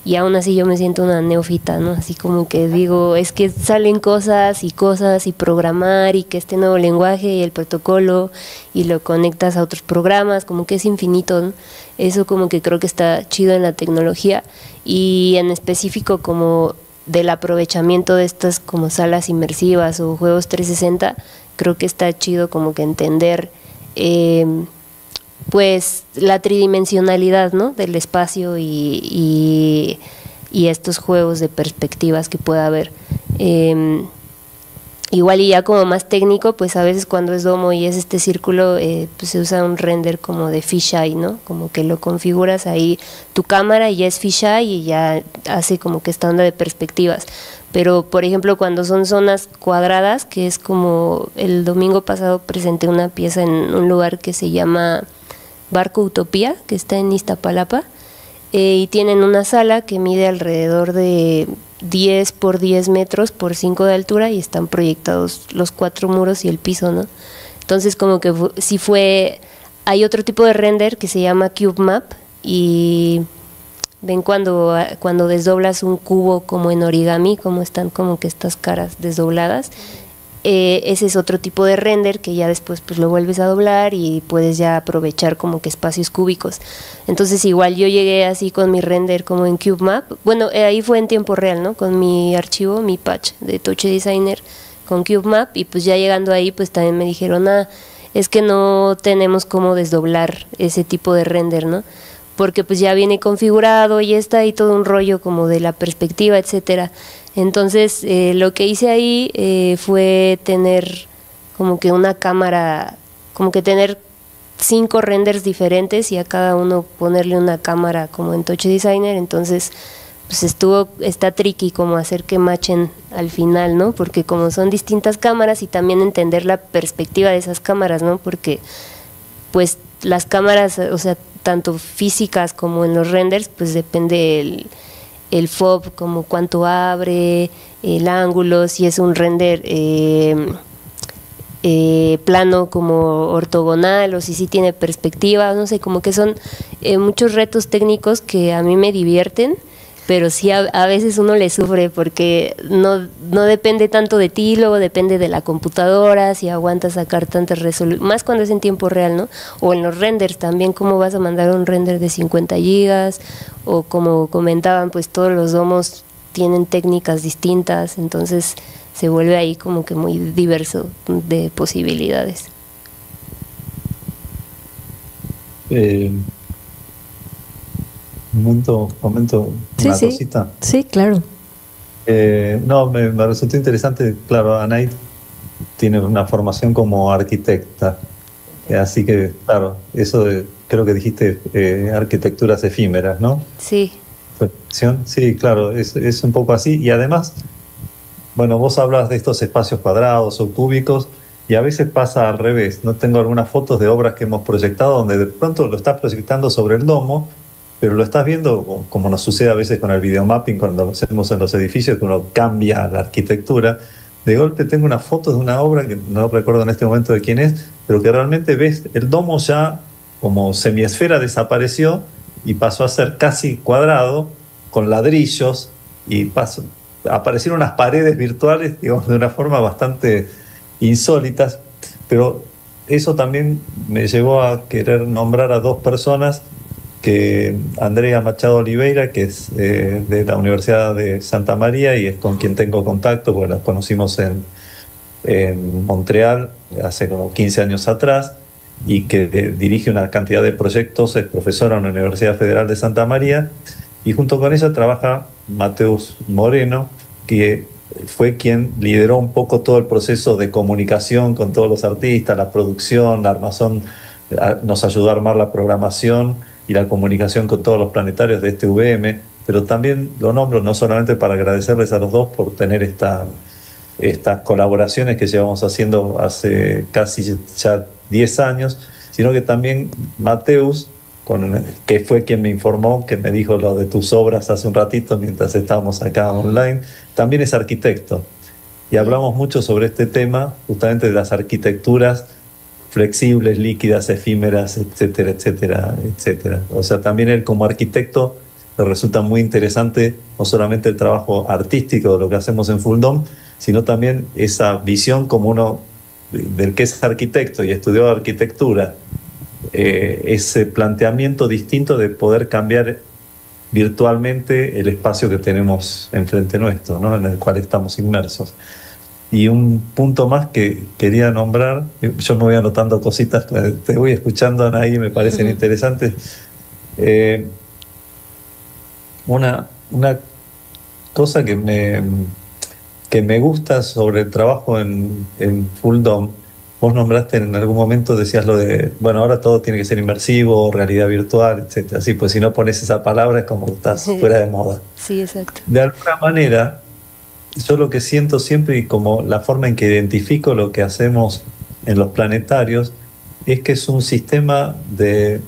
y aún así yo me siento una neófita, ¿no? Así como que digo, es que salen cosas y programar, y que este nuevo lenguaje y el protocolo, y lo conectas a otros programas, como que es infinito, ¿no? Eso como que creo que está chido en la tecnología, y en específico como del aprovechamiento de estas como salas inmersivas o juegos 360, creo que está chido como que entender pues la tridimensionalidad, ¿no? Del espacio y estos juegos de perspectivas que pueda haber. Igual y ya como más técnico, pues a veces cuando es domo y es este círculo, pues se usa un render como de fisheye, ¿no? Como que lo configuras ahí tu cámara y ya es fisheye y ya hace como que esta onda de perspectivas. Pero por ejemplo cuando son zonas cuadradas, que es como el domingo pasado presenté una pieza en un lugar que se llama Barco Utopía, que está en Iztapalapa, y tienen una sala que mide alrededor de 10 por 10 metros por 5 de altura, y están proyectados los 4 muros y el piso, ¿no? Entonces como que sí fue, hay otro tipo de render que se llama Cube Map, y ven cuando desdoblas un cubo como en origami, como están como que estas caras desdobladas. Ese es otro tipo de render que ya después pues lo vuelves a doblar y puedes ya aprovechar como que espacios cúbicos. Entonces igual yo llegué así con mi render como en Cube Map, bueno, ahí fue en tiempo real, ¿no? Con mi archivo, mi patch de Touch Designer con Cube Map, y pues ya llegando ahí pues también me dijeron, es que no tenemos cómo desdoblar ese tipo de render, ¿no? Porque pues ya viene configurado y está ahí todo un rollo como de la perspectiva, etcétera. Entonces lo que hice ahí fue tener como que una cámara, como que tener 5 renders diferentes y a cada uno ponerle una cámara como en Touch Designer. Entonces pues está tricky como hacer que matchen al final, ¿no? Porque como son distintas cámaras, y también entender la perspectiva de esas cámaras, ¿no? Porque pues las cámaras, o sea, tanto físicas como en los renders, pues depende el FOV, como cuánto abre, el ángulo, si es un render plano como ortogonal, o si sí tiene perspectiva, no sé, como que son muchos retos técnicos que a mí me divierten, pero sí a veces uno le sufre porque no depende tanto de ti, luego depende de la computadora, si aguanta sacar tantas resoluciones, más cuando es en tiempo real, ¿no? O en los renders también, cómo vas a mandar un render de 50 gigas, o como comentaban, pues todos los domos tienen técnicas distintas, entonces se vuelve ahí como que muy diverso de posibilidades. Comento una cosita. Sí, claro. No, me resultó interesante. Claro, Anaí tiene una formación como arquitecta, así que, claro, eso creo que dijiste arquitecturas efímeras, ¿no? Sí. Sí, claro, es un poco así. Y además, bueno, vos hablas de estos espacios cuadrados o cúbicos, y a veces pasa al revés. No tengo algunas fotos de obras que hemos proyectado donde de pronto lo estás proyectando sobre el domo, pero lo estás viendo, como nos sucede a veces con el videomapping cuando lo hacemos en los edificios, que uno cambia la arquitectura. De golpe tengo una foto de una obra que no recuerdo en este momento de quién es, pero que realmente ves el domo ya como semiesfera desapareció y pasó a ser casi cuadrado, con ladrillos, y aparecieron unas paredes virtuales, digamos, de una forma bastante insólitas, pero eso también me llevó a querer nombrar a dos personas, que Andrea Machado Oliveira, que es de la Universidad de Santa María y es con quien tengo contacto, porque la conocimos en Montreal hace como 15 años atrás, y que dirige una cantidad de proyectos, es profesora en la Universidad Federal de Santa María, y junto con ella trabaja Mateus Moreno, que fue quien lideró un poco todo el proceso de comunicación con todos los artistas, la producción, la armazón, nos ayudó a armar la programación y la comunicación con todos los planetarios de este VM, pero también lo nombro no solamente para agradecerles a los dos por tener estas colaboraciones que llevamos haciendo hace casi ya 10 años, sino que también Mateus, que fue quien me informó, que me dijo lo de tus obras hace un ratito mientras estábamos acá online, también es arquitecto. Y hablamos mucho sobre este tema, justamente de las arquitecturas flexibles, líquidas, efímeras, etcétera, etcétera, etcétera. O sea, también él como arquitecto le resulta muy interesante no solamente el trabajo artístico de lo que hacemos en Full Dome, sino también esa visión como uno del que es arquitecto y estudió arquitectura, ese planteamiento distinto de poder cambiar virtualmente el espacio que tenemos enfrente nuestro, ¿no? En el cual estamos inmersos. Y un punto más que quería nombrar, yo me voy anotando cositas, te voy escuchando, Anaí, me parecen interesantes. Una cosa que me gusta sobre el trabajo en Full Dome, vos nombraste en algún momento, decías lo de, bueno, ahora todo tiene que ser inmersivo, realidad virtual, etc. Así, pues si no pones esa palabra es como que estás fuera de moda. Sí, exacto. De alguna manera, yo lo que siento siempre, y como la forma en que identifico lo que hacemos en los planetarios, es que es un sistema de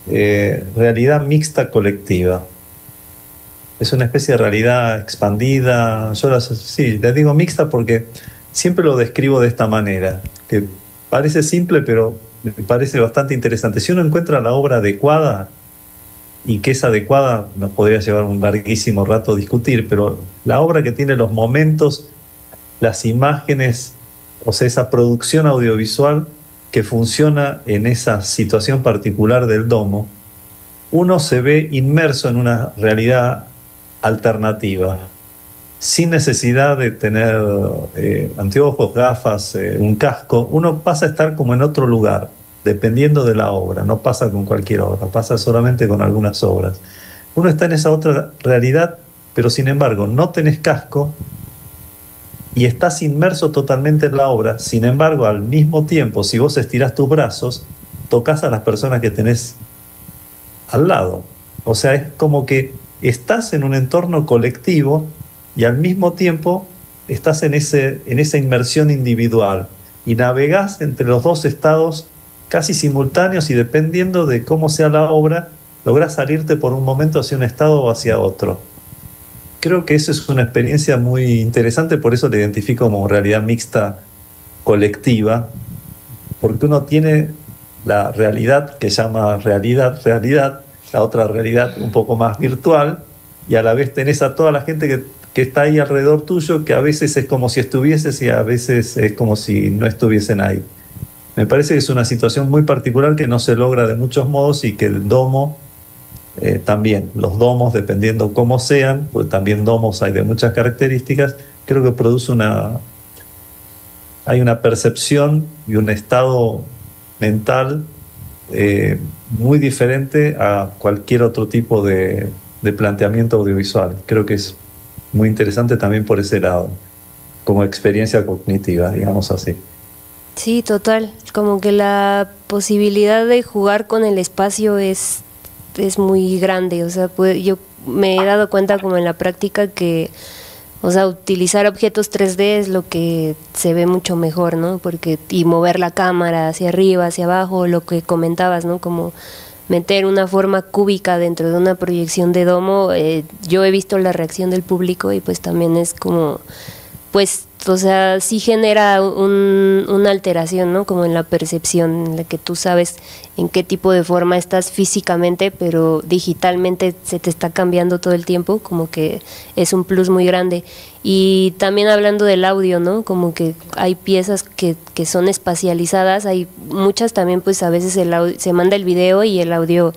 realidad mixta colectiva. Es una especie de realidad expandida. Sí, les digo mixta porque siempre lo describo de esta manera, que parece simple, pero me parece bastante interesante. Si uno encuentra la obra adecuada, y que es adecuada, nos podría llevar un larguísimo rato a discutir, pero la obra que tiene los momentos, las imágenes, o sea, esa producción audiovisual que funciona en esa situación particular del domo, uno se ve inmerso en una realidad alternativa, sin necesidad de tener anteojos, gafas, un casco. Uno pasa a estar como en otro lugar, dependiendo de la obra. No pasa con cualquier obra, pasa solamente con algunas obras. Uno está en esa otra realidad, pero sin embargo no tenés casco y estás inmerso totalmente en la obra. Sin embargo, al mismo tiempo, si vos estirás tus brazos, tocas a las personas que tenés al lado. O sea, es como que estás en un entorno colectivo y al mismo tiempo estás en esa inmersión individual y navegás entre los dos estados casi simultáneos, y dependiendo de cómo sea la obra, lográs salirte por un momento hacia un estado o hacia otro. Creo que eso es una experiencia muy interesante, por eso la identifico como realidad mixta colectiva, porque uno tiene la realidad que llama realidad, la otra realidad un poco más virtual, y a la vez tenés a toda la gente que está ahí alrededor tuyo, que a veces es como si estuvieses y a veces es como si no estuviesen ahí. Me parece que es una situación muy particular que no se logra de muchos modos y que el domo también, los domos, dependiendo cómo sean, pues también domos hay de muchas características, creo que produce hay una percepción y un estado mental muy diferente a cualquier otro tipo de planteamiento audiovisual. Creo que es muy interesante también por ese lado, como experiencia cognitiva, digamos así. Sí, total. Como que la posibilidad de jugar con el espacio es muy grande. O sea, yo me he dado cuenta como en la práctica que, o sea, utilizar objetos 3D es lo que se ve mucho mejor, ¿no? Porque, y mover la cámara hacia arriba, hacia abajo, lo que comentabas, ¿no? Como meter una forma cúbica dentro de una proyección de domo. Yo he visto la reacción del público y pues también es como, pues, o sea, sí genera una alteración, ¿no? Como en la percepción, en la que tú sabes en qué tipo de forma estás físicamente, pero digitalmente se te está cambiando todo el tiempo, como que es un plus muy grande. Y también hablando del audio, ¿no? Como que hay piezas que son espacializadas, hay muchas también, pues a veces se manda el video y el audio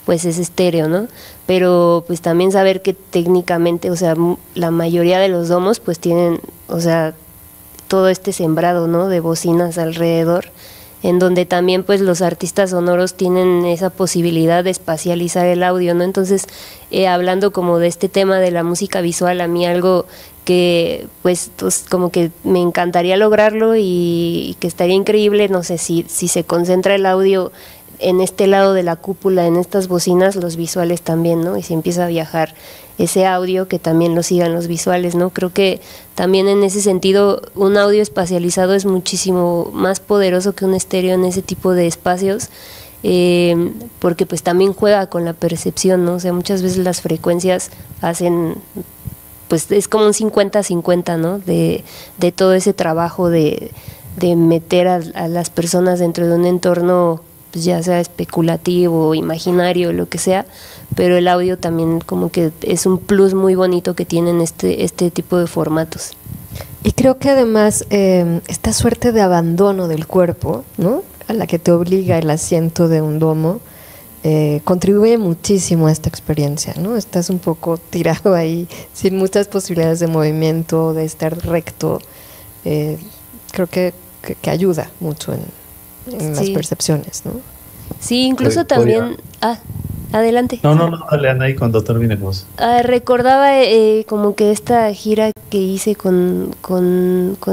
pues es estéreo, ¿no? Pero pues también saber que técnicamente, o sea, la mayoría de los domos pues tienen, o sea, todo este sembrado, ¿no? De bocinas alrededor, en donde también pues los artistas sonoros tienen esa posibilidad de espacializar el audio, ¿no? Entonces, hablando como de este tema de la música visual, a mí algo que pues como que me encantaría lograrlo y que estaría increíble, no sé, si se concentra el audio en este lado de la cúpula, en estas bocinas, los visuales también, ¿no? Y se empieza a viajar ese audio, que también lo sigan los visuales, ¿no? Creo que también en ese sentido un audio espacializado es muchísimo más poderoso que un estéreo en ese tipo de espacios, porque pues también juega con la percepción, ¿no? O sea, muchas veces las frecuencias hacen, pues es como un 50-50, ¿no? De todo ese trabajo de meter a las personas dentro de un entorno, pues ya sea especulativo, imaginario, lo que sea, pero el audio también como que es un plus muy bonito que tienen este tipo de formatos. Y creo que además esta suerte de abandono del cuerpo, ¿no?, a la que te obliga el asiento de un domo, contribuye muchísimo a esta experiencia, ¿no? Estás un poco tirado ahí, sin muchas posibilidades de movimiento, de estar recto. Creo que ayuda mucho en las percepciones, ¿no? Sí, incluso también... adelante. No, dale, Anaí, cuando termines vos. Recordaba como que esta gira que hice con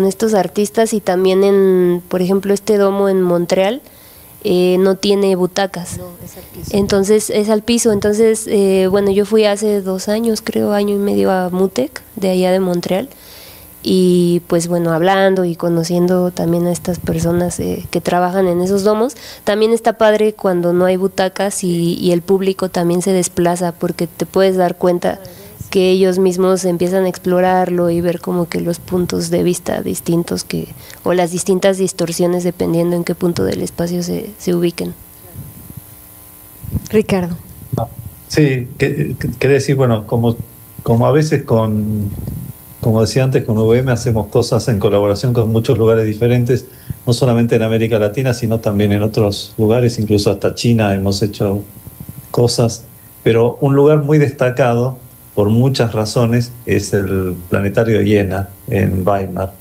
estos artistas, y también por ejemplo, este domo en Montreal no tiene butacas. No, es al piso. Entonces, es al piso. Entonces, bueno, yo fui hace 2 años, creo, año y medio, a MUTEC, de allá de Montreal. Y pues bueno, hablando y conociendo también a estas personas que trabajan en esos domos, también está padre cuando no hay butacas y el público también se desplaza, porque te puedes dar cuenta que ellos mismos empiezan a explorarlo y ver como que los puntos de vista distintos o las distintas distorsiones dependiendo en qué punto del espacio se ubiquen. Ricardo. Sí, quería decir, bueno, como a veces como decía antes, con VM hacemos cosas en colaboración con muchos lugares diferentes, no solamente en América Latina, sino también en otros lugares, incluso hasta China hemos hecho cosas. Pero un lugar muy destacado, por muchas razones, es el Planetario Jena en Weimar,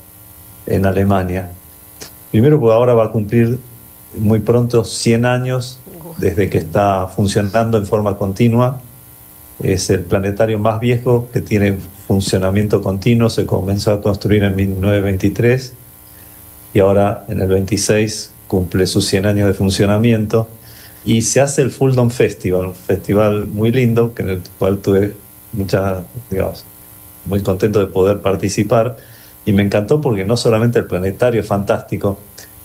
en Alemania. Primero, porque ahora va a cumplir muy pronto 100 años desde que está funcionando en forma continua. Es el planetario más viejo que tiene funcionamiento continuo. Se comenzó a construir en 1923 y ahora en el 26 cumple sus 100 años de funcionamiento, y se hace el Fuldom Festival, un festival muy lindo en el cual tuve muy contento de poder participar, y me encantó porque no solamente el planetario es fantástico,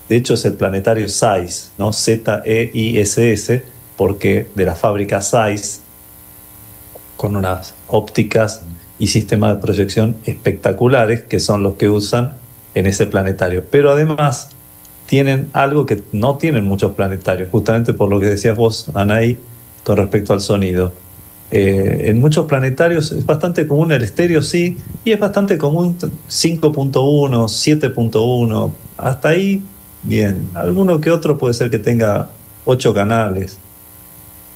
de hecho es el planetario Zeiss, ¿no? ZEISS, porque de la fábrica Zeiss, con unas ópticas y sistemas de proyección espectaculares que son los que usan en ese planetario. Pero además tienen algo que no tienen muchos planetarios, justamente por lo que decías vos, Anaí, con respecto al sonido. En muchos planetarios es bastante común el estéreo, sí, y es bastante común 5.1, 7.1, hasta ahí, bien. Alguno que otro puede ser que tenga 8 canales,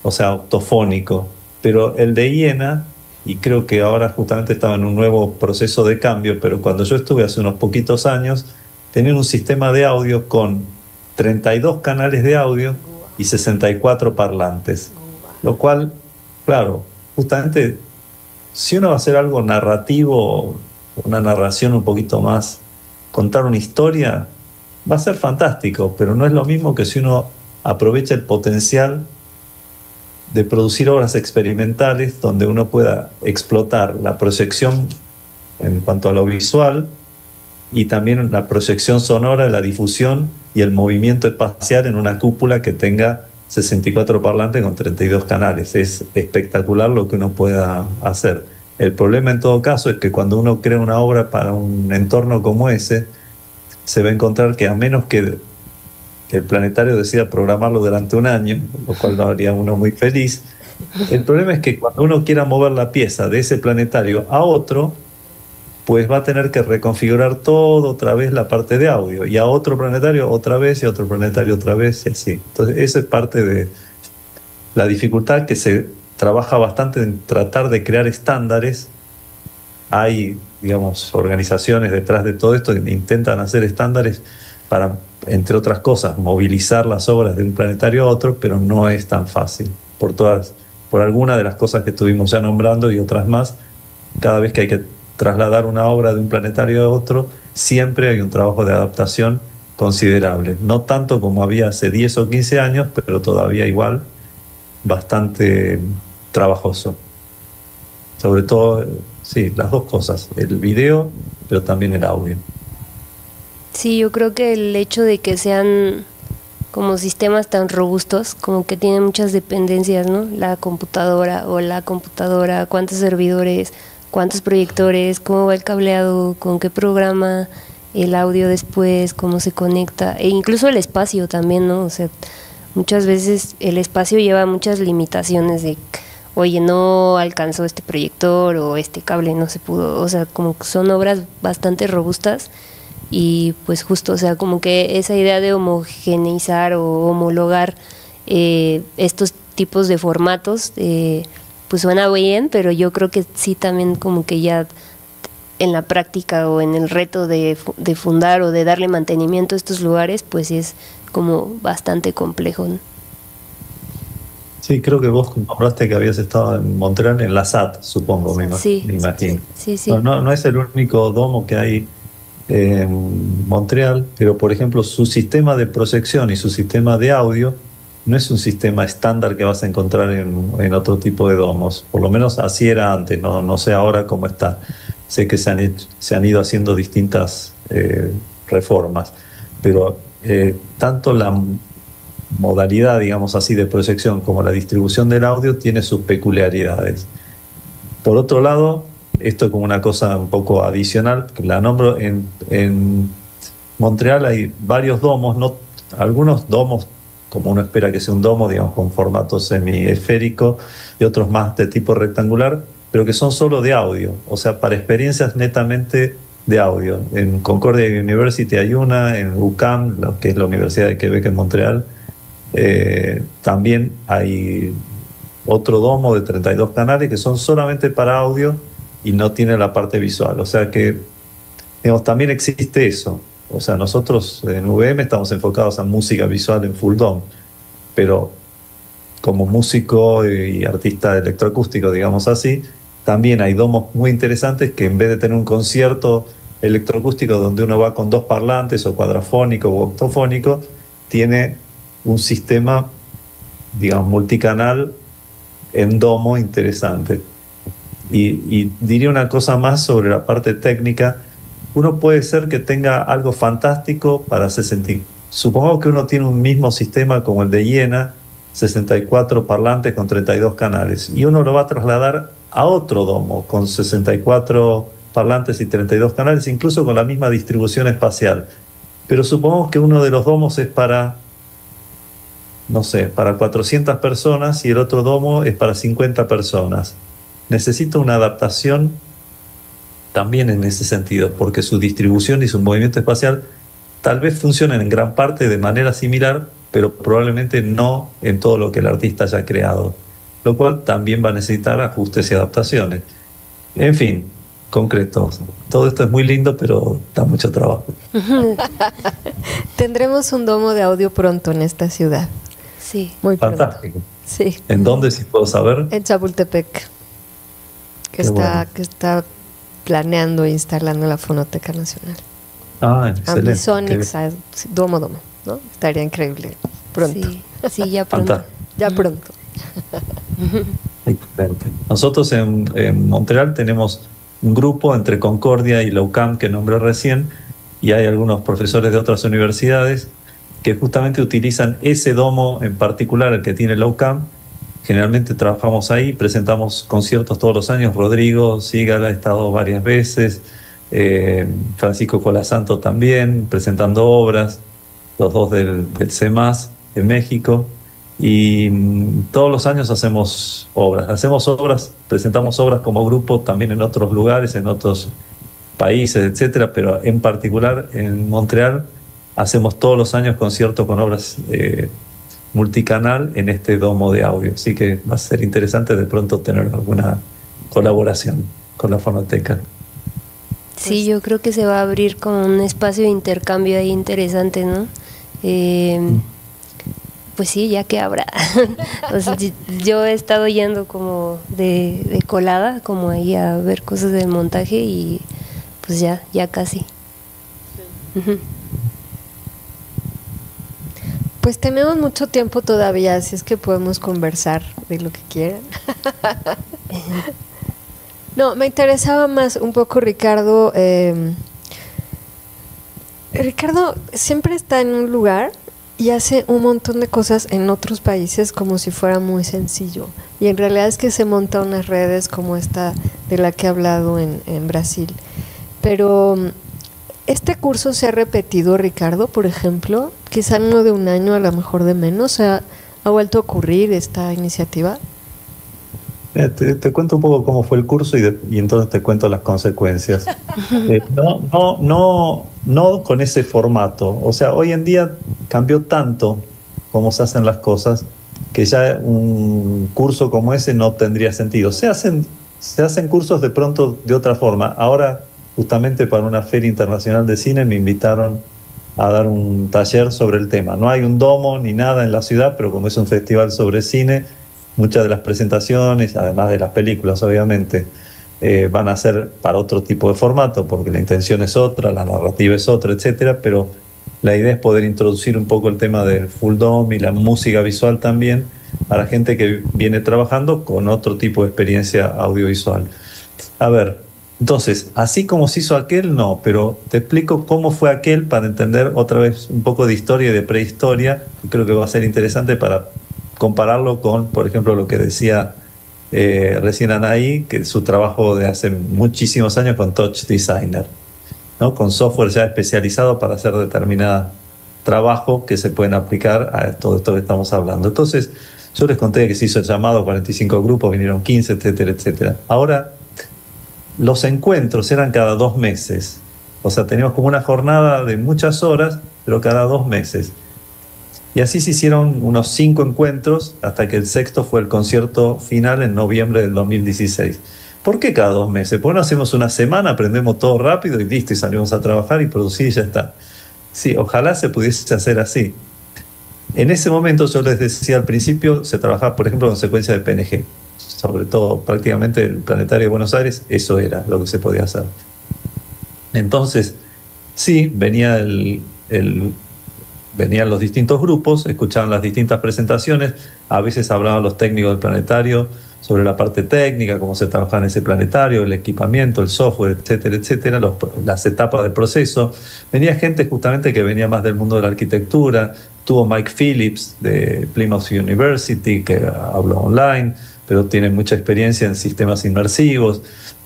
o sea, octofónico, pero el de Hiena, y creo que ahora justamente estaba en un nuevo proceso de cambio, pero cuando yo estuve hace unos poquitos años, tenían un sistema de audio con 32 canales de audio y 64 parlantes, lo cual, claro, justamente si uno va a hacer algo narrativo, una narración un poquito más, contar una historia, va a ser fantástico, pero no es lo mismo que si uno aprovecha el potencial de producir obras experimentales donde uno pueda explotar la proyección en cuanto a lo visual y también la proyección sonora, la difusión y el movimiento espacial en una cúpula que tenga 64 parlantes con 32 canales. Es espectacular lo que uno pueda hacer. El problema en todo caso es que cuando uno crea una obra para un entorno como ese, se va a encontrar que a menos que el planetario decida programarlo durante un año, lo cual lo haría uno muy feliz, el problema es que cuando uno quiera mover la pieza de ese planetario a otro, pues va a tener que reconfigurar todo otra vez la parte de audio, y a otro planetario otra vez, y a otro planetario otra vez, y así. Entonces, esa es parte de la dificultad que se trabaja bastante en tratar de crear estándares. Hay, digamos, organizaciones detrás de todo esto que intentan hacer estándares para, entre otras cosas, movilizar las obras de un planetario a otro, pero no es tan fácil. Por alguna de las cosas que estuvimos ya nombrando y otras más, cada vez que hay que trasladar una obra de un planetario a otro, siempre hay un trabajo de adaptación considerable. No tanto como había hace 10 o 15 años, pero todavía igual bastante trabajoso. Sobre todo, sí, las dos cosas, el video, pero también el audio. Sí, yo creo que el hecho de que sean como sistemas tan robustos, como que tienen muchas dependencias, ¿no? La computadora, cuántos servidores, cuántos proyectores, cómo va el cableado, con qué programa, el audio después, cómo se conecta, e incluso el espacio también, ¿no? O sea, muchas veces el espacio lleva muchas limitaciones de, oye, no alcanzó este proyector o este cable no se pudo, o sea, como que son obras bastante robustas. Y pues justo, o sea, como que esa idea de homogeneizar o homologar estos tipos de formatos, pues suena bien, pero yo creo que sí también como que ya en la práctica o en el reto de fundar o de darle mantenimiento a estos lugares, pues es como bastante complejo, ¿no? Sí, creo que vos compraste que habías estado en Montreal, en la SAT, supongo, Sí, me imagino. sí, sí. No es el único domo que hay en Montreal, pero por ejemplo su sistema de proyección y su sistema de audio no es un sistema estándar que vas a encontrar en otro tipo de domos. Por lo menos así era antes, no sé ahora cómo está. Sé que se han ido haciendo distintas reformas, pero tanto la modalidad, digamos así, de proyección como la distribución del audio tiene sus peculiaridades. Por otro lado, esto como una cosa un poco adicional, que la nombro, en Montreal hay varios domos, algunos domos, como uno espera que sea un domo, digamos, con formato semiesférico, y otros más de tipo rectangular, pero que son solo de audio, o sea, para experiencias netamente de audio. En Concordia University hay una, en UQAM, lo que es la Universidad de Quebec en Montreal, también hay otro domo de 32 canales que son solamente para audio y no tiene la parte visual. O sea que, digamos, también existe eso. O sea, nosotros en VM estamos enfocados a música visual en full dome, pero como músico y artista electroacústico, digamos así, también hay domos muy interesantes que en vez de tener un concierto electroacústico donde uno va con 2 parlantes o cuadrafónico o octofónico, tiene un sistema, digamos, multicanal en domo interesante. Y diría una cosa más sobre la parte técnica. Uno puede ser que tenga algo fantástico para 60. Supongamos que uno tiene un mismo sistema como el de Hiena, 64 parlantes con 32 canales, y uno lo va a trasladar a otro domo con 64 parlantes y 32 canales, incluso con la misma distribución espacial. Pero supongamos que uno de los domos es para no sé, para 400 personas y el otro domo es para 50 personas. Necesita una adaptación también en ese sentido, porque su distribución y su movimiento espacial tal vez funcionen en gran parte de manera similar, pero probablemente no en todo lo que el artista haya creado, lo cual también va a necesitar ajustes y adaptaciones. En fin, concreto. Todo esto es muy lindo, pero da mucho trabajo. Tendremos un domo de audio pronto en esta ciudad. Sí. Muy pronto. Fantástico. Sí. ¿En dónde, si puedo saber? En Chapultepec, que está planeando e instalando la Fonoteca Nacional. Excelente. Ambisonics, domo, ¿no? Estaría increíble. Pronto. Sí, ya pronto. Ya pronto. Excelente. Nosotros en Montreal tenemos un grupo entre Concordia y la UCAM que nombré recién, y hay algunos profesores de otras universidades que justamente utilizan ese domo en particular, el que tiene la UCAM. Generalmente trabajamos ahí, presentamos conciertos todos los años. Rodrigo Sigala ha estado varias veces, Francisco Colasanto también, presentando obras, los dos del CEMAS en México. Y todos los años hacemos obras, presentamos obras como grupo también en otros lugares, en otros países, etcétera, pero en particular en Montreal hacemos todos los años conciertos con obras multicanal en este domo de audio. Así que va a ser interesante de pronto tener alguna colaboración con la Fonoteca. Sí, yo creo que se va a abrir como un espacio de intercambio ahí interesante, ¿no? Pues sí, ya que habrá. O sea, yo he estado yendo como de colada, como ahí a ver cosas del montaje, y pues ya casi. Sí. Pues tenemos mucho tiempo todavía, así es que podemos conversar de lo que quieran. No, me interesaba más un poco Ricardo. Ricardo siempre está en un lugar y hace un montón de cosas en otros países como si fuera muy sencillo. Y en realidad es que se monta unas redes como esta de la que he hablado en Brasil. Pero este curso se ha repetido, Ricardo, por ejemplo, quizá no de un año, a lo mejor de menos. ¿Ha vuelto a ocurrir esta iniciativa? Te cuento un poco cómo fue el curso y entonces te cuento las consecuencias. No con ese formato. O sea, hoy en día cambió tanto cómo se hacen las cosas que ya un curso como ese no tendría sentido. Se hacen cursos de pronto de otra forma. Ahora, justamente para una feria internacional de cine, me invitaron a dar un taller sobre el tema. No hay un domo ni nada en la ciudad, pero como es un festival sobre cine, muchas de las presentaciones, además de las películas, obviamente, van a ser para otro tipo de formato, porque la intención es otra, la narrativa es otra, etcétera, pero la idea es poder introducir un poco el tema del full dome y la música visual también para gente que viene trabajando con otro tipo de experiencia audiovisual. A ver, entonces, así como se hizo aquel, no, pero te explico cómo fue aquel para entender otra vez un poco de historia y de prehistoria, y creo que va a ser interesante para compararlo con, por ejemplo, lo que decía recién Anaí, que su trabajo de hace muchísimos años con Touch Designer, ¿no? Con software ya especializado para hacer determinado trabajo que se pueden aplicar a todo esto que estamos hablando. Entonces, yo les conté que se hizo el llamado, 45 grupos, vinieron 15, etcétera, etcétera. Ahora, los encuentros eran cada 2 meses. O sea, teníamos como una jornada de muchas horas, pero cada 2 meses. Y así se hicieron unos 5 encuentros hasta que el sexto fue el concierto final en noviembre del 2016. ¿Por qué cada 2 meses? Porque no hacemos una semana, aprendemos todo rápido y listo, y salimos a trabajar y producir y ya está. Sí, ojalá se pudiese hacer así. En ese momento, yo les decía al principio, se trabajaba, por ejemplo, con secuencia de PNG. Sobre todo, prácticamente el Planetario de Buenos Aires, eso era lo que se podía hacer. Entonces, sí, venían los distintos grupos, escuchaban las distintas presentaciones, a veces hablaban los técnicos del planetario sobre la parte técnica, cómo se trabajaba en ese planetario, el equipamiento, el software, etcétera, etcétera, las etapas del proceso. Venía gente justamente que venía más del mundo de la arquitectura, tuvo Mike Phillips de Plymouth University, que habló online, pero tiene mucha experiencia en sistemas inmersivos.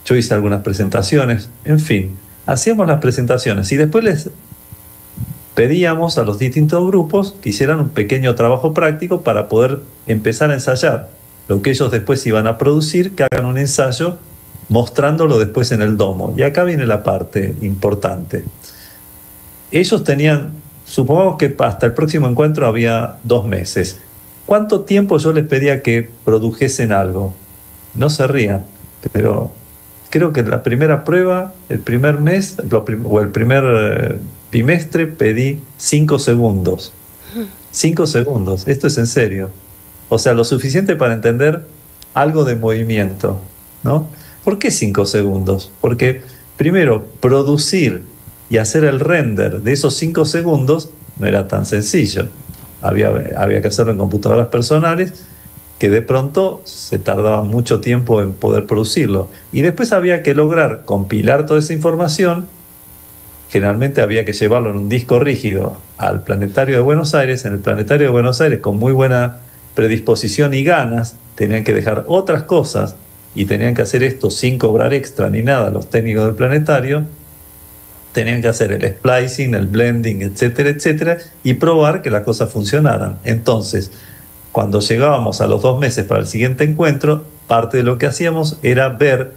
Yo hice algunas presentaciones, en fin, hacíamos las presentaciones y después pedíamos a los distintos grupos que hicieran un pequeño trabajo práctico para poder empezar a ensayar lo que ellos después iban a producir, que hagan un ensayo mostrándolo después en el domo. Y acá viene la parte importante. Ellos tenían, supongamos que hasta el próximo encuentro había 2 meses. ¿Cuánto tiempo yo les pedía que produjesen algo? No se rían, pero creo que la primera prueba, el primer mes, o el primer bimestre, pedí 5 segundos. 5 segundos, esto es en serio. O sea, lo suficiente para entender algo de movimiento, ¿no? ¿Por qué 5 segundos? Porque primero, producir y hacer el render de esos 5 segundos no era tan sencillo. Había que hacerlo en computadoras personales, que de pronto se tardaba mucho tiempo en poder producirlo. Y después había que lograr compilar toda esa información. Generalmente había que llevarlo en un disco rígido al Planetario de Buenos Aires. En el Planetario de Buenos Aires, con muy buena predisposición y ganas, tenían que dejar otras cosas y tenían que hacer esto sin cobrar extra ni nada los técnicos del planetario. Tenían que hacer el splicing, el blending, etcétera, etcétera, y probar que las cosas funcionaran. Entonces, cuando llegábamos a los 2 meses para el siguiente encuentro, parte de lo que hacíamos era ver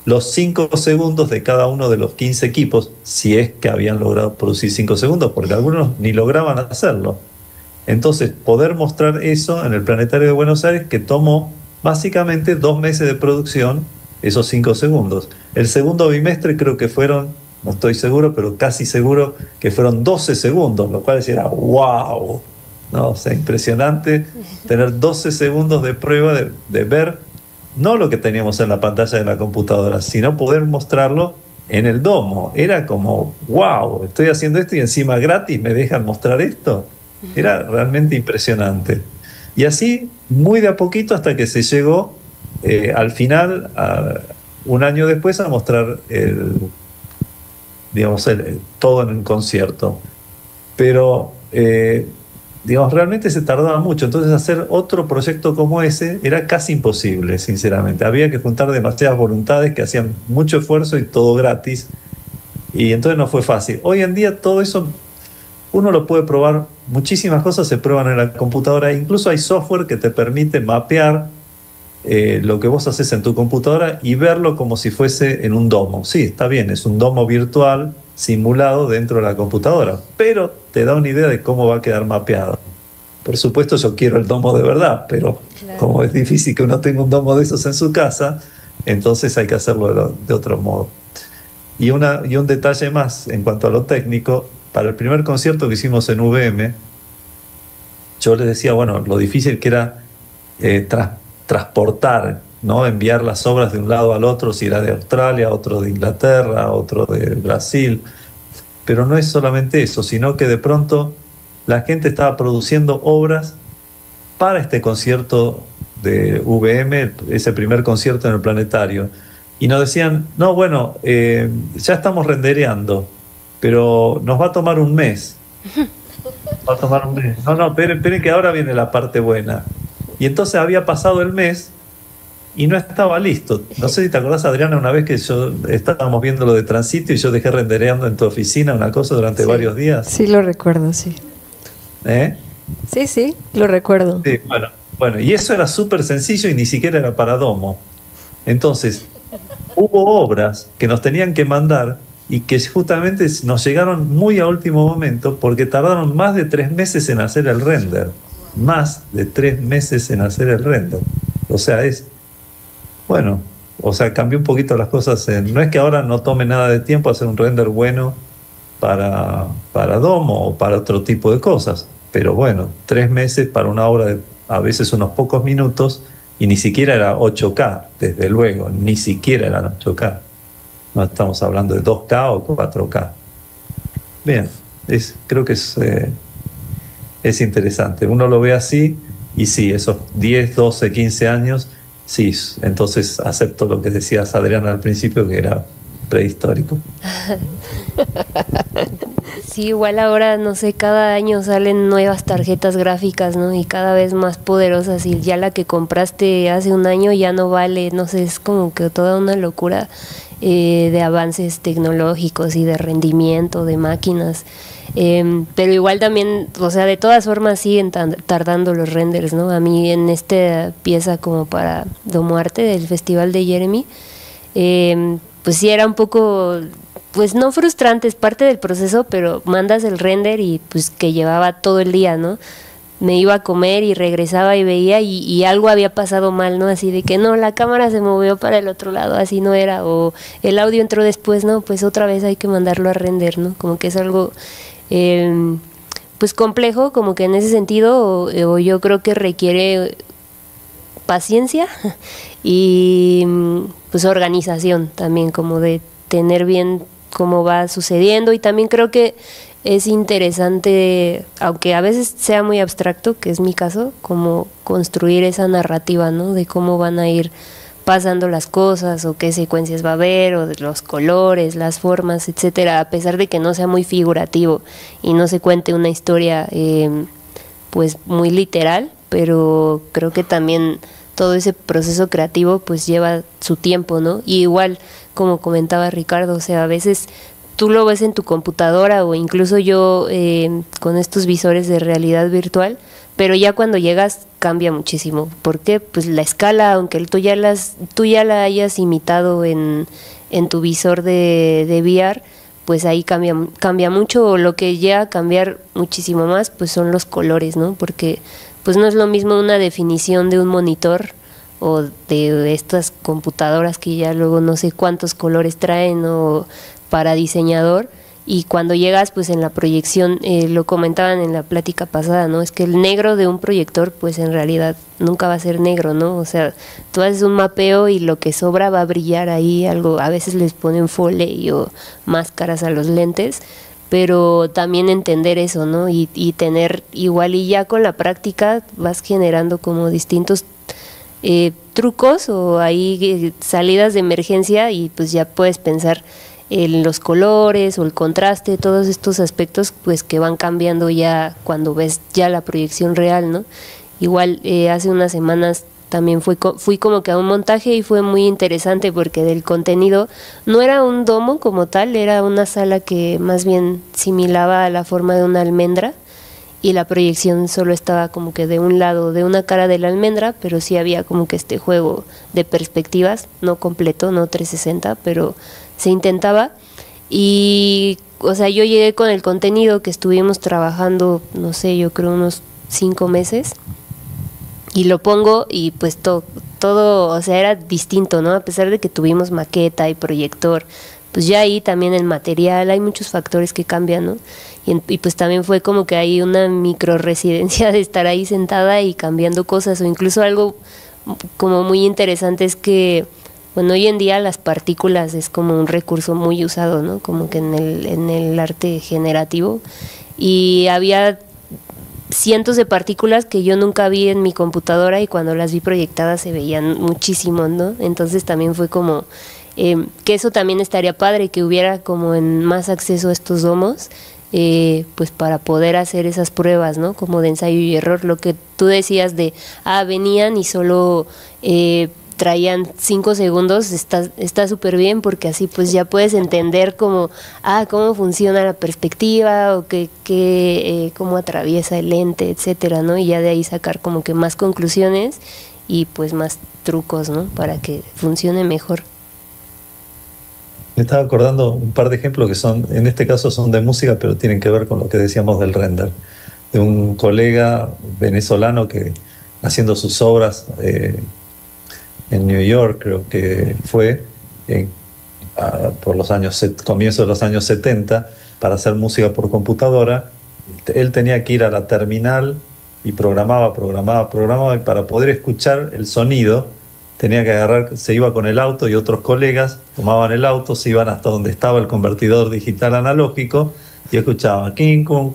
los 5 segundos de cada uno de los 15 equipos, si es que habían logrado producir 5 segundos, porque algunos ni lograban hacerlo. Entonces, poder mostrar eso en el Planetario de Buenos Aires, que tomó básicamente 2 meses de producción, esos 5 segundos. El segundo bimestre creo que fueron, no estoy seguro, pero casi seguro que fueron 12 segundos, lo cual era wow, ¿no? O sea, impresionante tener 12 segundos de prueba de ver no lo que teníamos en la pantalla de la computadora, sino poder mostrarlo en el domo. Era como, wow, estoy haciendo esto y encima gratis me dejan mostrar esto. Era realmente impresionante. Y así, muy de a poquito, hasta que se llegó al final, un año después, a mostrar todo en un concierto. Pero, realmente se tardaba mucho. Entonces, hacer otro proyecto como ese era casi imposible, sinceramente. Había que juntar demasiadas voluntades que hacían mucho esfuerzo y todo gratis. Y entonces no fue fácil. Hoy en día todo eso uno lo puede probar, muchísimas cosas se prueban en la computadora, incluso hay software que te permite mapear lo que vos haces en tu computadora y verlo como si fuese en un domo. Sí, está bien, es un domo virtual simulado dentro de la computadora, pero te da una idea de cómo va a quedar mapeado. Por supuesto yo quiero el domo de verdad, pero claro, como es difícil que uno tenga un domo de esos en su casa, entonces hay que hacerlo de otro modo. Y un detalle más en cuanto a lo técnico: para el primer concierto que hicimos en VM, yo les decía, bueno, lo difícil que era transportar, ¿no? Enviar las obras de un lado al otro, si era de Australia, otro de Inglaterra, otro de Brasil. Pero no es solamente eso, sino que de pronto la gente estaba produciendo obras para este concierto de VM, ese primer concierto en el Planetario. Y nos decían, no, bueno, ya estamos rendereando, pero nos va a tomar un mes. Va a tomar un mes. No, esperen que ahora viene la parte buena. Y entonces había pasado el mes y no estaba listo. No sé si te acordás, Adriana, una vez que estábamos viendo lo de Transitio y yo dejé rendereando en tu oficina una cosa durante varios días. Sí, lo recuerdo, sí. Sí, lo recuerdo. Sí, bueno, y eso era súper sencillo y ni siquiera era para domo. Entonces, hubo obras que nos tenían que mandar y que justamente nos llegaron muy a último momento porque tardaron más de 3 meses en hacer el render. Más de 3 meses en hacer el render. O sea, cambió un poquito las cosas. No es que ahora no tome nada de tiempo hacer un render bueno para domo o para otro tipo de cosas. Pero bueno, 3 meses para una obra de a veces unos pocos minutos, y ni siquiera era 8K, desde luego, ni siquiera eran 8K. No estamos hablando de 2K o 4K. Bien, creo que es interesante. Uno lo ve así y sí, esos 10, 12, 15 años, sí, entonces acepto lo que decías, Adriana, al principio, que era prehistórico. Sí, igual ahora, no sé, cada año salen nuevas tarjetas gráficas, ¿no? Y cada vez más poderosas, y ya la que compraste hace un año ya no vale, no sé, es como que toda una locura de avances tecnológicos y de rendimiento de máquinas. Pero igual también, o sea, de todas formas siguen tardando los renders, ¿no? A mí en esta pieza como para Domo Arte del Festival de Jeremy, pues sí era un poco, pues no frustrante, es parte del proceso, pero mandas el render y pues que llevaba todo el día, ¿no? Me iba a comer y regresaba y veía y algo había pasado mal, ¿no? Así de que no, la cámara se movió para el otro lado, así no era, o el audio entró después, ¿no? Pues otra vez hay que mandarlo a render, ¿no? Como que es algo pues complejo, como que en ese sentido, o yo creo que requiere paciencia y pues organización también, como de tener bien cómo va sucediendo, y también creo que es interesante, aunque a veces sea muy abstracto, que es mi caso, como construir esa narrativa, ¿no? De cómo van a ir pasando las cosas, o qué secuencias va a haber, o de los colores, las formas, etcétera, a pesar de que no sea muy figurativo y no se cuente una historia pues muy literal, pero creo que también todo ese proceso creativo pues lleva su tiempo, ¿no? Y igual, como comentaba Ricardo, o sea, a veces tú lo ves en tu computadora, o incluso yo con estos visores de realidad virtual, pero ya cuando llegas cambia muchísimo. ¿Por qué? Pues la escala, aunque tú ya la hayas imitado en tu visor de VR, pues ahí cambia mucho, o lo que llega a cambiar muchísimo más, pues son los colores, ¿no? Porque pues no es lo mismo una definición de un monitor o de estas computadoras que ya luego no sé cuántos colores traen, o para diseñador, y cuando llegas pues en la proyección, lo comentaban en la plática pasada, ¿no? Es que el negro de un proyector pues en realidad nunca va a ser negro, ¿no? O sea, tú haces un mapeo y lo que sobra va a brillar ahí, algo, a veces les ponen foley o máscaras a los lentes, pero también entender eso, ¿no? Y tener igual, y ya con la práctica vas generando como distintos trucos, o ahí salidas de emergencia, y pues ya puedes pensar en los colores o el contraste, todos estos aspectos pues que van cambiando ya cuando ves ya la proyección real, ¿no? Igual hace unas semanas también fui como que a un montaje y fue muy interesante, porque del contenido no era un domo como tal, era una sala que más bien similaba a la forma de una almendra, y la proyección solo estaba como que de un lado, de una cara de la almendra, pero sí había como que este juego de perspectivas, no completo, no 360, pero se intentaba. Y, o sea, yo llegué con el contenido que estuvimos trabajando, no sé, yo creo unos 5 meses, y lo pongo y pues todo, o sea, era distinto, ¿no? A pesar de que tuvimos maqueta y proyector, pues ya ahí también el material, hay muchos factores que cambian, ¿no? Y pues también fue como que hay una micro residencia de estar ahí sentada y cambiando cosas, o incluso algo como muy interesante es que, bueno, hoy en día las partículas es como un recurso muy usado, ¿no? Como que en el arte generativo, y había cientos de partículas que yo nunca vi en mi computadora, y cuando las vi proyectadas se veían muchísimo, ¿no? Entonces también fue como que eso también estaría padre, que hubiera como en más acceso a estos domos, pues para poder hacer esas pruebas, ¿no? Como de ensayo y error, lo que tú decías de, venían y solo traían 5 segundos, está súper bien, porque así pues ya puedes entender cómo funciona la perspectiva, o cómo atraviesa el lente, etcétera, ¿no? Y ya de ahí sacar como que más conclusiones y pues más trucos, ¿no? Para que funcione mejor. Me estaba acordando un par de ejemplos que son, en este caso son de música, pero tienen que ver con lo que decíamos del render. De un colega venezolano que haciendo sus obras en New York, creo que fue, por los comienzos de los años 70, para hacer música por computadora. Él tenía que ir a la terminal y programaba, y para poder escuchar el sonido tenía que se iba con el auto, y otros colegas tomaban el auto, se iban hasta donde estaba el convertidor digital analógico y escuchaban King Kong,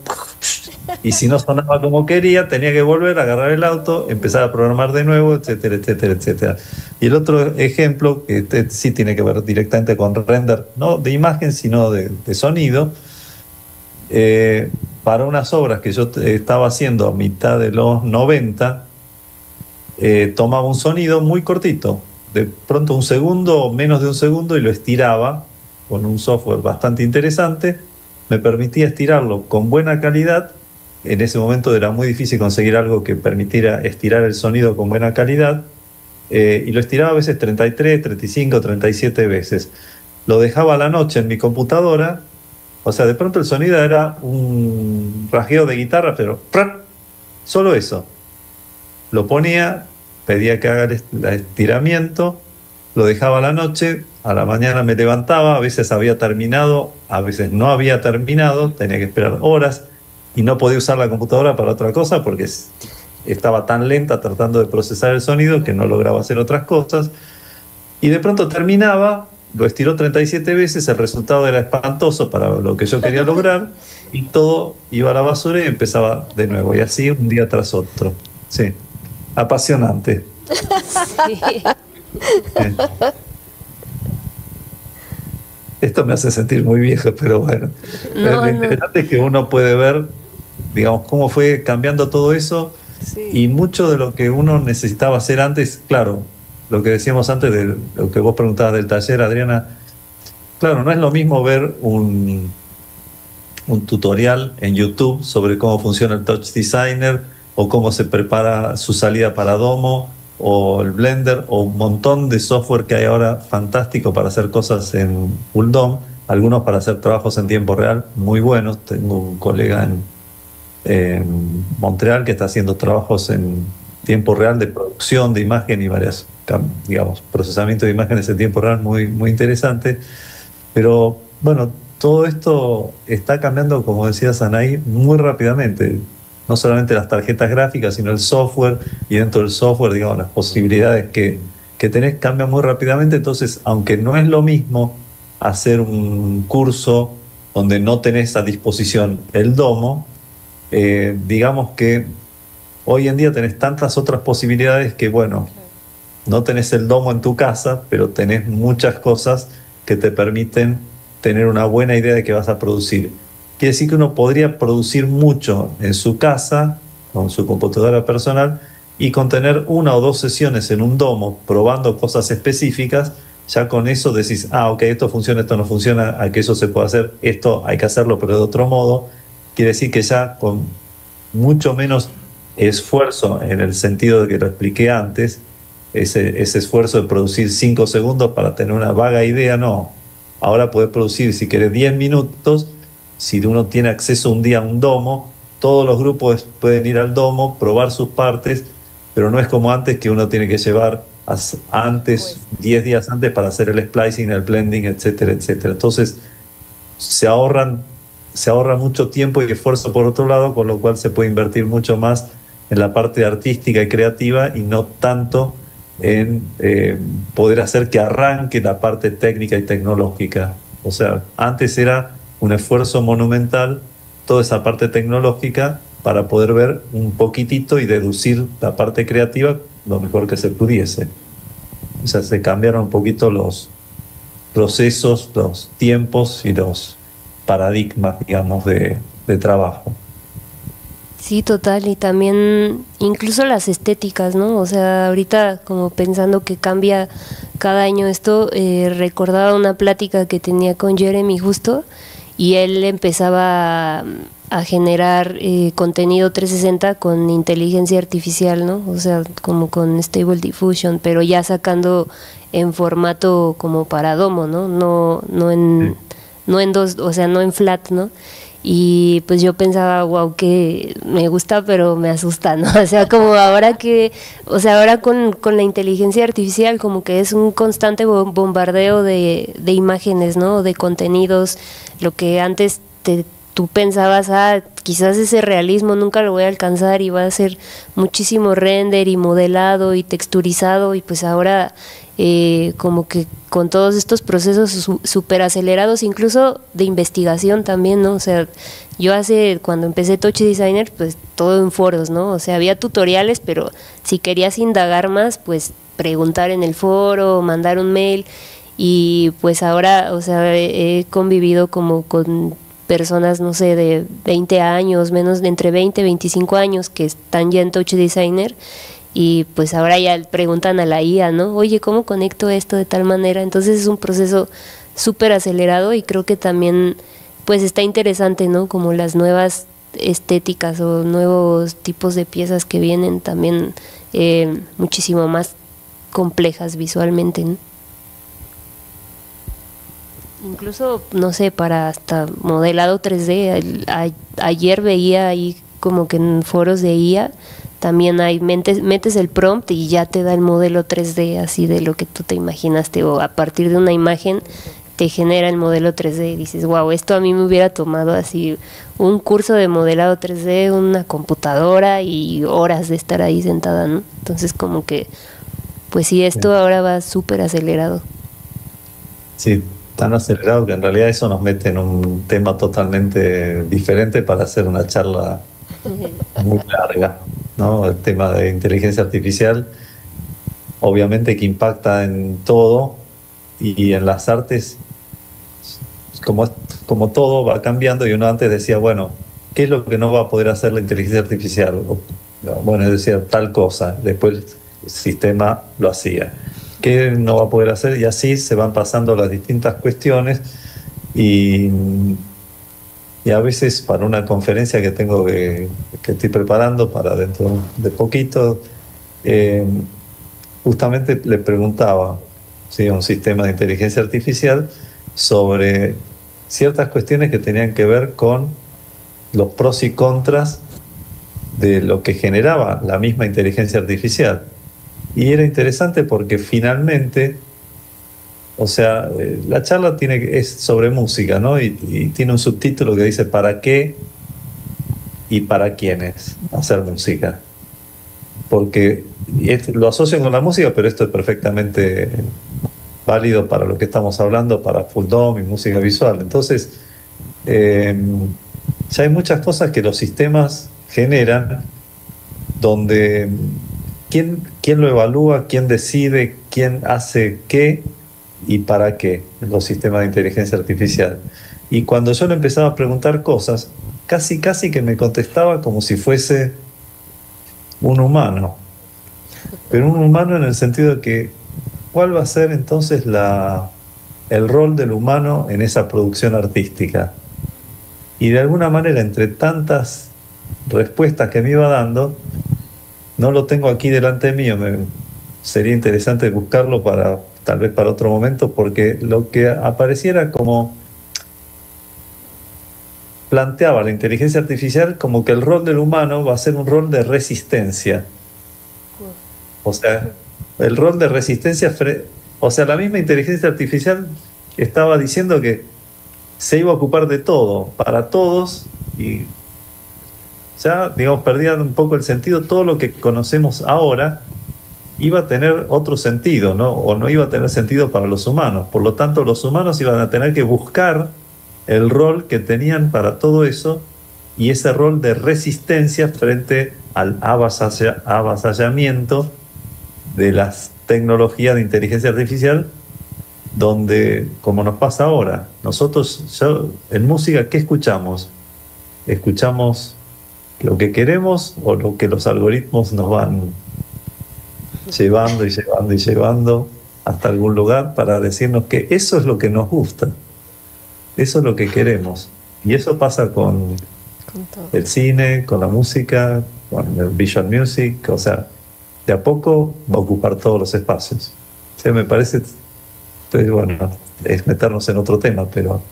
y si no sonaba como quería, tenía que volver a agarrar el auto, empezar a programar de nuevo, etcétera, etcétera, etcétera. Y el otro ejemplo, que sí tiene que ver directamente con render, no de imagen, sino de sonido, para unas obras que yo estaba haciendo a mitad de los 90, tomaba un sonido muy cortito, de pronto 1 segundo o menos de 1 segundo, y lo estiraba con un software bastante interesante, me permitía estirarlo con buena calidad. En ese momento era muy difícil conseguir algo que permitiera estirar el sonido con buena calidad, y lo estiraba a veces 33, 35, 37 veces. Lo dejaba a la noche en mi computadora, o sea, de pronto el sonido era un rasgueo de guitarra, pero ¡prac! Solo eso. Lo ponía, pedía que haga el estiramiento, lo dejaba a la noche, a la mañana me levantaba, a veces había terminado, a veces no había terminado, tenía que esperar horas y no podía usar la computadora para otra cosa porque estaba tan lenta tratando de procesar el sonido que no lograba hacer otras cosas. Y de pronto terminaba, lo estiró 37 veces, el resultado era espantoso para lo que yo quería lograr y todo iba a la basura y empezaba de nuevo. Y así un día tras otro. Sí, apasionante. Sí. Esto me hace sentir muy viejo, pero bueno. Lo interesante es que uno puede ver, digamos, cómo fue cambiando todo eso. Sí. Y mucho de lo que uno necesitaba hacer antes, claro, lo que decíamos antes de lo que vos preguntabas del taller, Adriana, claro, no es lo mismo ver un tutorial en YouTube sobre cómo funciona el Touch Designer o cómo se prepara su salida para Domo o el Blender o un montón de software que hay ahora fantástico para hacer cosas en Uldom, algunos para hacer trabajos en tiempo real muy buenos. Tengo un colega en Montreal que está haciendo trabajos en tiempo real de producción de imagen y varias, digamos, procesamiento de imágenes en tiempo real muy, muy interesante. Pero bueno, todo esto está cambiando, como decía Sanaí, muy rápidamente. No solamente las tarjetas gráficas, sino el software, y dentro del software, digamos, las posibilidades que tenés cambian muy rápidamente. Entonces, aunque no es lo mismo hacer un curso donde no tenés a disposición el domo, digamos que hoy en día tenés tantas otras posibilidades que, bueno, no tenés el domo en tu casa, pero tenés muchas cosas que te permiten tener una buena idea de qué vas a producir. Quiere decir que uno podría producir mucho en su casa, con su computadora personal, y con tener 1 o 2 sesiones en un domo probando cosas específicas, ya con eso decís, ok, esto funciona, esto no funciona, a que eso se puede hacer, esto hay que hacerlo, pero de otro modo. Quiere decir que ya con mucho menos esfuerzo, en el sentido de que lo expliqué antes, ese esfuerzo de producir 5 segundos para tener una vaga idea, no. Ahora puedes producir, si querés, 10 minutos. Si uno tiene acceso un día a un domo, todos los grupos pueden ir al domo, probar sus partes, pero no es como antes, que uno tiene que llevar antes, 10 días antes, para hacer el splicing, el blending, etcétera, etcétera. Entonces se ahorra mucho tiempo y esfuerzo por otro lado, con lo cual se puede invertir mucho más en la parte artística y creativa y no tanto en poder hacer que arranque la parte técnica y tecnológica. O sea, antes era un esfuerzo monumental toda esa parte tecnológica para poder ver un poquitito y deducir la parte creativa lo mejor que se pudiese. O sea, se cambiaron un poquito los procesos, los tiempos y los paradigmas, digamos, de trabajo. Sí, total, y también incluso las estéticas, ¿no? O sea, ahorita como pensando que cambia cada año esto, recordaba una plática que tenía con Jeremy justo, y él empezaba a generar contenido 360 con inteligencia artificial, ¿no? O sea, como con Stable Diffusion, pero ya sacando en formato como para domo, ¿no? No en dos, o sea, no en flat, ¿no? Y pues yo pensaba, wow, que me gusta, pero me asusta, ¿no? O sea, como ahora ahora con la inteligencia artificial, como que es un constante bombardeo de imágenes, ¿no? De contenidos, lo que antes tú pensabas, quizás ese realismo nunca lo voy a alcanzar y va a ser muchísimo render y modelado y texturizado, y pues ahora como que con todos estos procesos súper acelerados, incluso de investigación también, ¿no? O sea, yo cuando empecé Touch Designer, pues todo en foros, ¿no? O sea, había tutoriales, pero si querías indagar más, pues preguntar en el foro, mandar un mail, y pues ahora, o sea, he convivido como con personas, no sé, de 20 años, menos de entre 20 y 25 años que están ya en Touch Designer, y pues ahora ya preguntan a la IA, ¿no? Oye, ¿cómo conecto esto de tal manera? Entonces es un proceso súper acelerado, y creo que también pues está interesante, ¿no? Como las nuevas estéticas o nuevos tipos de piezas que vienen también muchísimo más complejas visualmente, ¿no? Incluso, no sé, para hasta modelado 3D. Ayer veía ahí como que en foros de IA también hay, metes el prompt y ya te da el modelo 3D así de lo que tú te imaginaste, o a partir de una imagen te genera el modelo 3D y dices, wow, esto a mí me hubiera tomado así un curso de modelado 3D, una computadora y horas de estar ahí sentada, ¿no? Entonces como que, pues sí, esto ahora va súper acelerado. Sí, tan acelerado que en realidad eso nos mete en un tema totalmente diferente para hacer una charla muy larga, ¿no? El tema de inteligencia artificial, obviamente que impacta en todo y en las artes, como todo va cambiando, y uno antes decía, bueno, ¿qué es lo que no va a poder hacer la inteligencia artificial? Bueno, decía tal cosa, después el sistema lo hacía. ¿Qué no va a poder hacer? Y así se van pasando las distintas cuestiones y a veces para una conferencia que tengo que estoy preparando para dentro de poquito, justamente le preguntaba, ¿sí?, a un sistema de inteligencia artificial sobre ciertas cuestiones que tenían que ver con los pros y contras de lo que generaba la misma inteligencia artificial. Y era interesante porque finalmente, o sea, la charla es sobre música, ¿no? Y tiene un subtítulo que dice ¿para qué y para quiénes hacer música? Porque lo asocian con la música, pero esto es perfectamente válido para lo que estamos hablando, para Full Dome y música visual. Entonces, ya hay muchas cosas que los sistemas generan donde ¿quién lo evalúa? ¿Quién decide? ¿Quién hace qué? ¿Y para qué? Los sistemas de inteligencia artificial. Y cuando yo le empezaba a preguntar cosas, casi que me contestaba como si fuese un humano. Pero un humano en el sentido de que, ¿cuál va a ser entonces el rol del humano en esa producción artística? Y de alguna manera, entre tantas respuestas que me iba dando, no lo tengo aquí delante mío, sería interesante buscarlo tal vez para otro momento, porque lo que apareciera como planteaba la inteligencia artificial como que el rol del humano va a ser un rol de resistencia. O sea, el rol de resistencia, o sea, la misma inteligencia artificial estaba diciendo que se iba a ocupar de todo, para todos, y ya, digamos, perdía un poco el sentido. Todo lo que conocemos ahora iba a tener otro sentido, ¿no? O no iba a tener sentido para los humanos. Por lo tanto, los humanos iban a tener que buscar el rol que tenían para todo eso, y ese rol de resistencia frente al avasallamiento de las tecnologías de inteligencia artificial, donde, como nos pasa ahora, nosotros ya en música, ¿qué escuchamos? Escuchamos lo que queremos o lo que los algoritmos nos van llevando hasta algún lugar para decirnos que eso es lo que nos gusta, eso es lo que queremos. Y eso pasa con el cine, con la música, con el visual music. O sea, de a poco va a ocupar todos los espacios. O sea, me parece, entonces, bueno, es meternos en otro tema, pero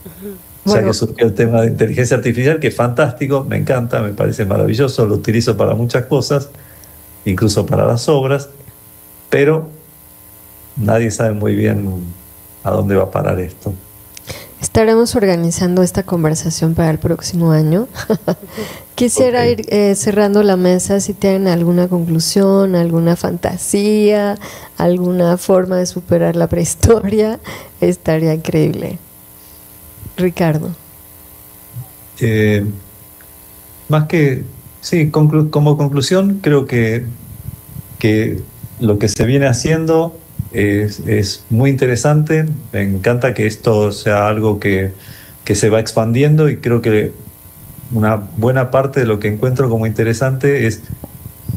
ya que surgió el tema de inteligencia artificial, que es fantástico, me encanta, me parece maravilloso, lo utilizo para muchas cosas, incluso para las obras, pero nadie sabe muy bien a dónde va a parar esto. Estaremos organizando esta conversación para el próximo año. Quisiera ir cerrando la mesa. Si tienen alguna conclusión, alguna fantasía, alguna forma de superar la prehistoria, estaría increíble. Ricardo. Más que, sí, como conclusión, creo que lo que se viene haciendo es muy interesante. Me encanta que esto sea algo que se va expandiendo, y creo que una buena parte de lo que encuentro como interesante es,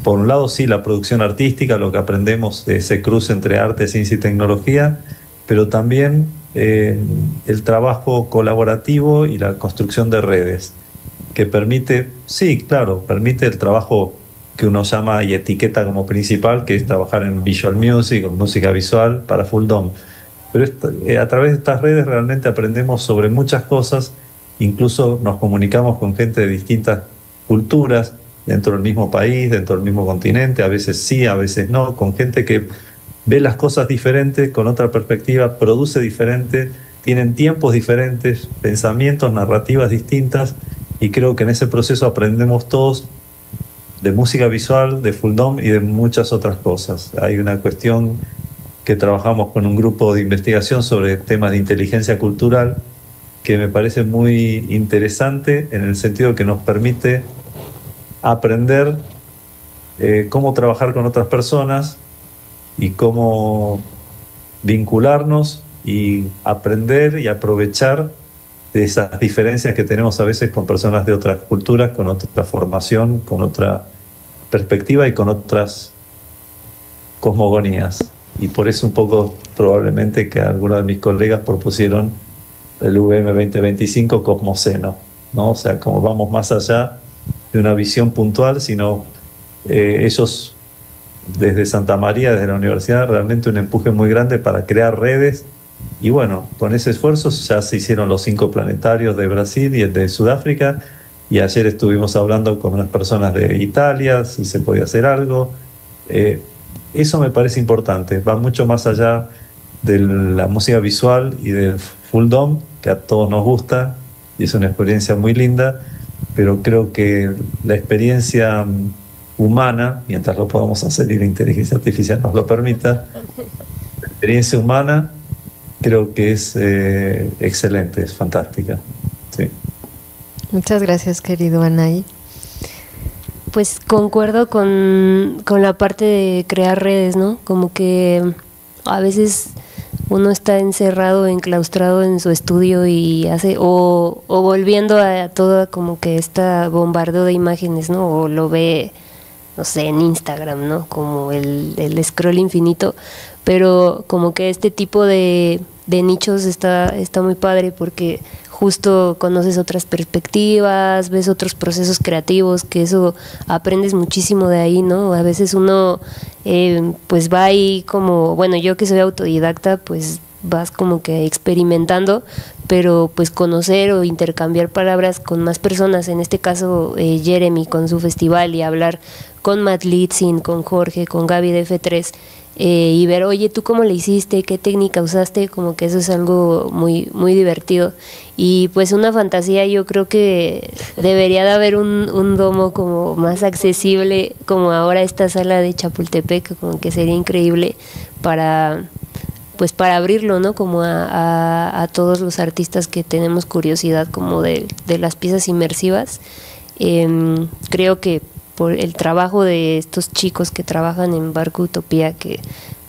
por un lado, sí, la producción artística, lo que aprendemos de ese cruce entre arte, ciencia y tecnología, pero también el trabajo colaborativo y la construcción de redes, que permite, sí, claro, permite el trabajo que uno llama y etiqueta como principal, que es trabajar en visual music o música visual para Full Dome. Pero a través de estas redes realmente aprendemos sobre muchas cosas, incluso nos comunicamos con gente de distintas culturas, dentro del mismo país, dentro del mismo continente, a veces sí, a veces no, con gente que ve las cosas diferentes, con otra perspectiva, produce diferente, tienen tiempos diferentes, pensamientos, narrativas distintas, y creo que en ese proceso aprendemos todos de música visual, de Full Dome y de muchas otras cosas. Hay una cuestión que trabajamos con un grupo de investigación sobre temas de inteligencia cultural que me parece muy interesante en el sentido que nos permite aprender cómo trabajar con otras personas y cómo vincularnos y aprender y aprovechar de esas diferencias que tenemos a veces con personas de otras culturas, con otra formación, con otra perspectiva y con otras cosmogonías. Y por eso un poco probablemente que algunos de mis colegas propusieron el VM 2025 Cosmoceno, ¿no? O sea, como vamos más allá de una visión puntual, sino ellos desde Santa María, desde la universidad, realmente un empuje muy grande para crear redes. Y bueno, con ese esfuerzo ya se hicieron los 5 planetarios de Brasil y el de Sudáfrica, y ayer estuvimos hablando con unas personas de Italia, si se podía hacer algo. Eso me parece importante, va mucho más allá de la música visual y del Full Dome, que a todos nos gusta, y es una experiencia muy linda, pero creo que la experiencia humana, mientras lo podamos hacer y la inteligencia artificial nos lo permita, la experiencia humana creo que es excelente, es fantástica. Sí. Muchas gracias, querido Anaí. Pues concuerdo con la parte de crear redes, ¿no? Como que a veces uno está encerrado, enclaustrado en su estudio y hace, o volviendo a toda como que esta bombardeo de imágenes, ¿no? O lo ve, no sé, en Instagram, ¿no? Como el scroll infinito, pero como que este tipo de nichos está muy padre porque justo conoces otras perspectivas, ves otros procesos creativos, que eso aprendes muchísimo de ahí, ¿no? A veces uno pues va ahí como, bueno, yo que soy autodidacta, pues vas como que experimentando, pero pues conocer o intercambiar palabras con más personas, en este caso Jeremy con su festival, y hablar con Matt Litzin, con Jorge, con Gaby de F3, y ver, oye, ¿tú cómo le hiciste? ¿Qué técnica usaste? Como que eso es algo muy, muy divertido. Y pues una fantasía, yo creo que debería de haber un domo como más accesible, como ahora esta sala de Chapultepec, como que sería increíble para abrirlo, ¿no? Como a todos los artistas que tenemos curiosidad como de las piezas inmersivas. Creo que por el trabajo de estos chicos que trabajan en Barco Utopía, que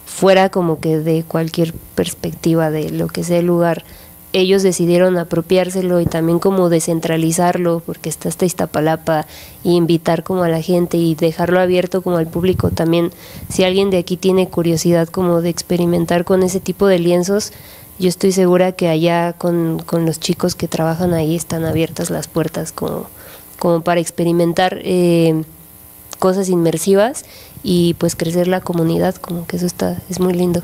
fuera como que de cualquier perspectiva de lo que sea el lugar, ellos decidieron apropiárselo y también como descentralizarlo, porque está hasta Iztapalapa, y invitar como a la gente y dejarlo abierto como al público también. Si alguien de aquí tiene curiosidad como de experimentar con ese tipo de lienzos, yo estoy segura que allá con los chicos que trabajan ahí están abiertas las puertas como para experimentar cosas inmersivas y pues crecer la comunidad, como que eso es muy lindo.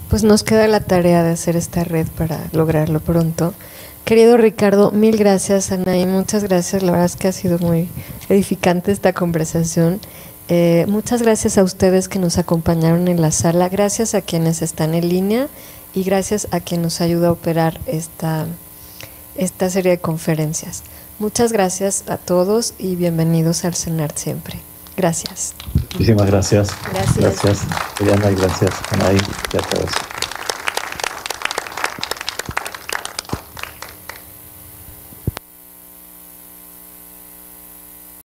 Pues nos queda la tarea de hacer esta red para lograrlo pronto. Querido Ricardo, mil gracias. Anaí, muchas gracias. La verdad es que ha sido muy edificante esta conversación. Muchas gracias a ustedes que nos acompañaron en la sala. Gracias a quienes están en línea y gracias a quien nos ayuda a operar esta serie de conferencias. Muchas gracias a todos y bienvenidos al CENART siempre. Gracias. Muchísimas gracias. Gracias. Gracias, Diana, y gracias, Anaí, y a todos.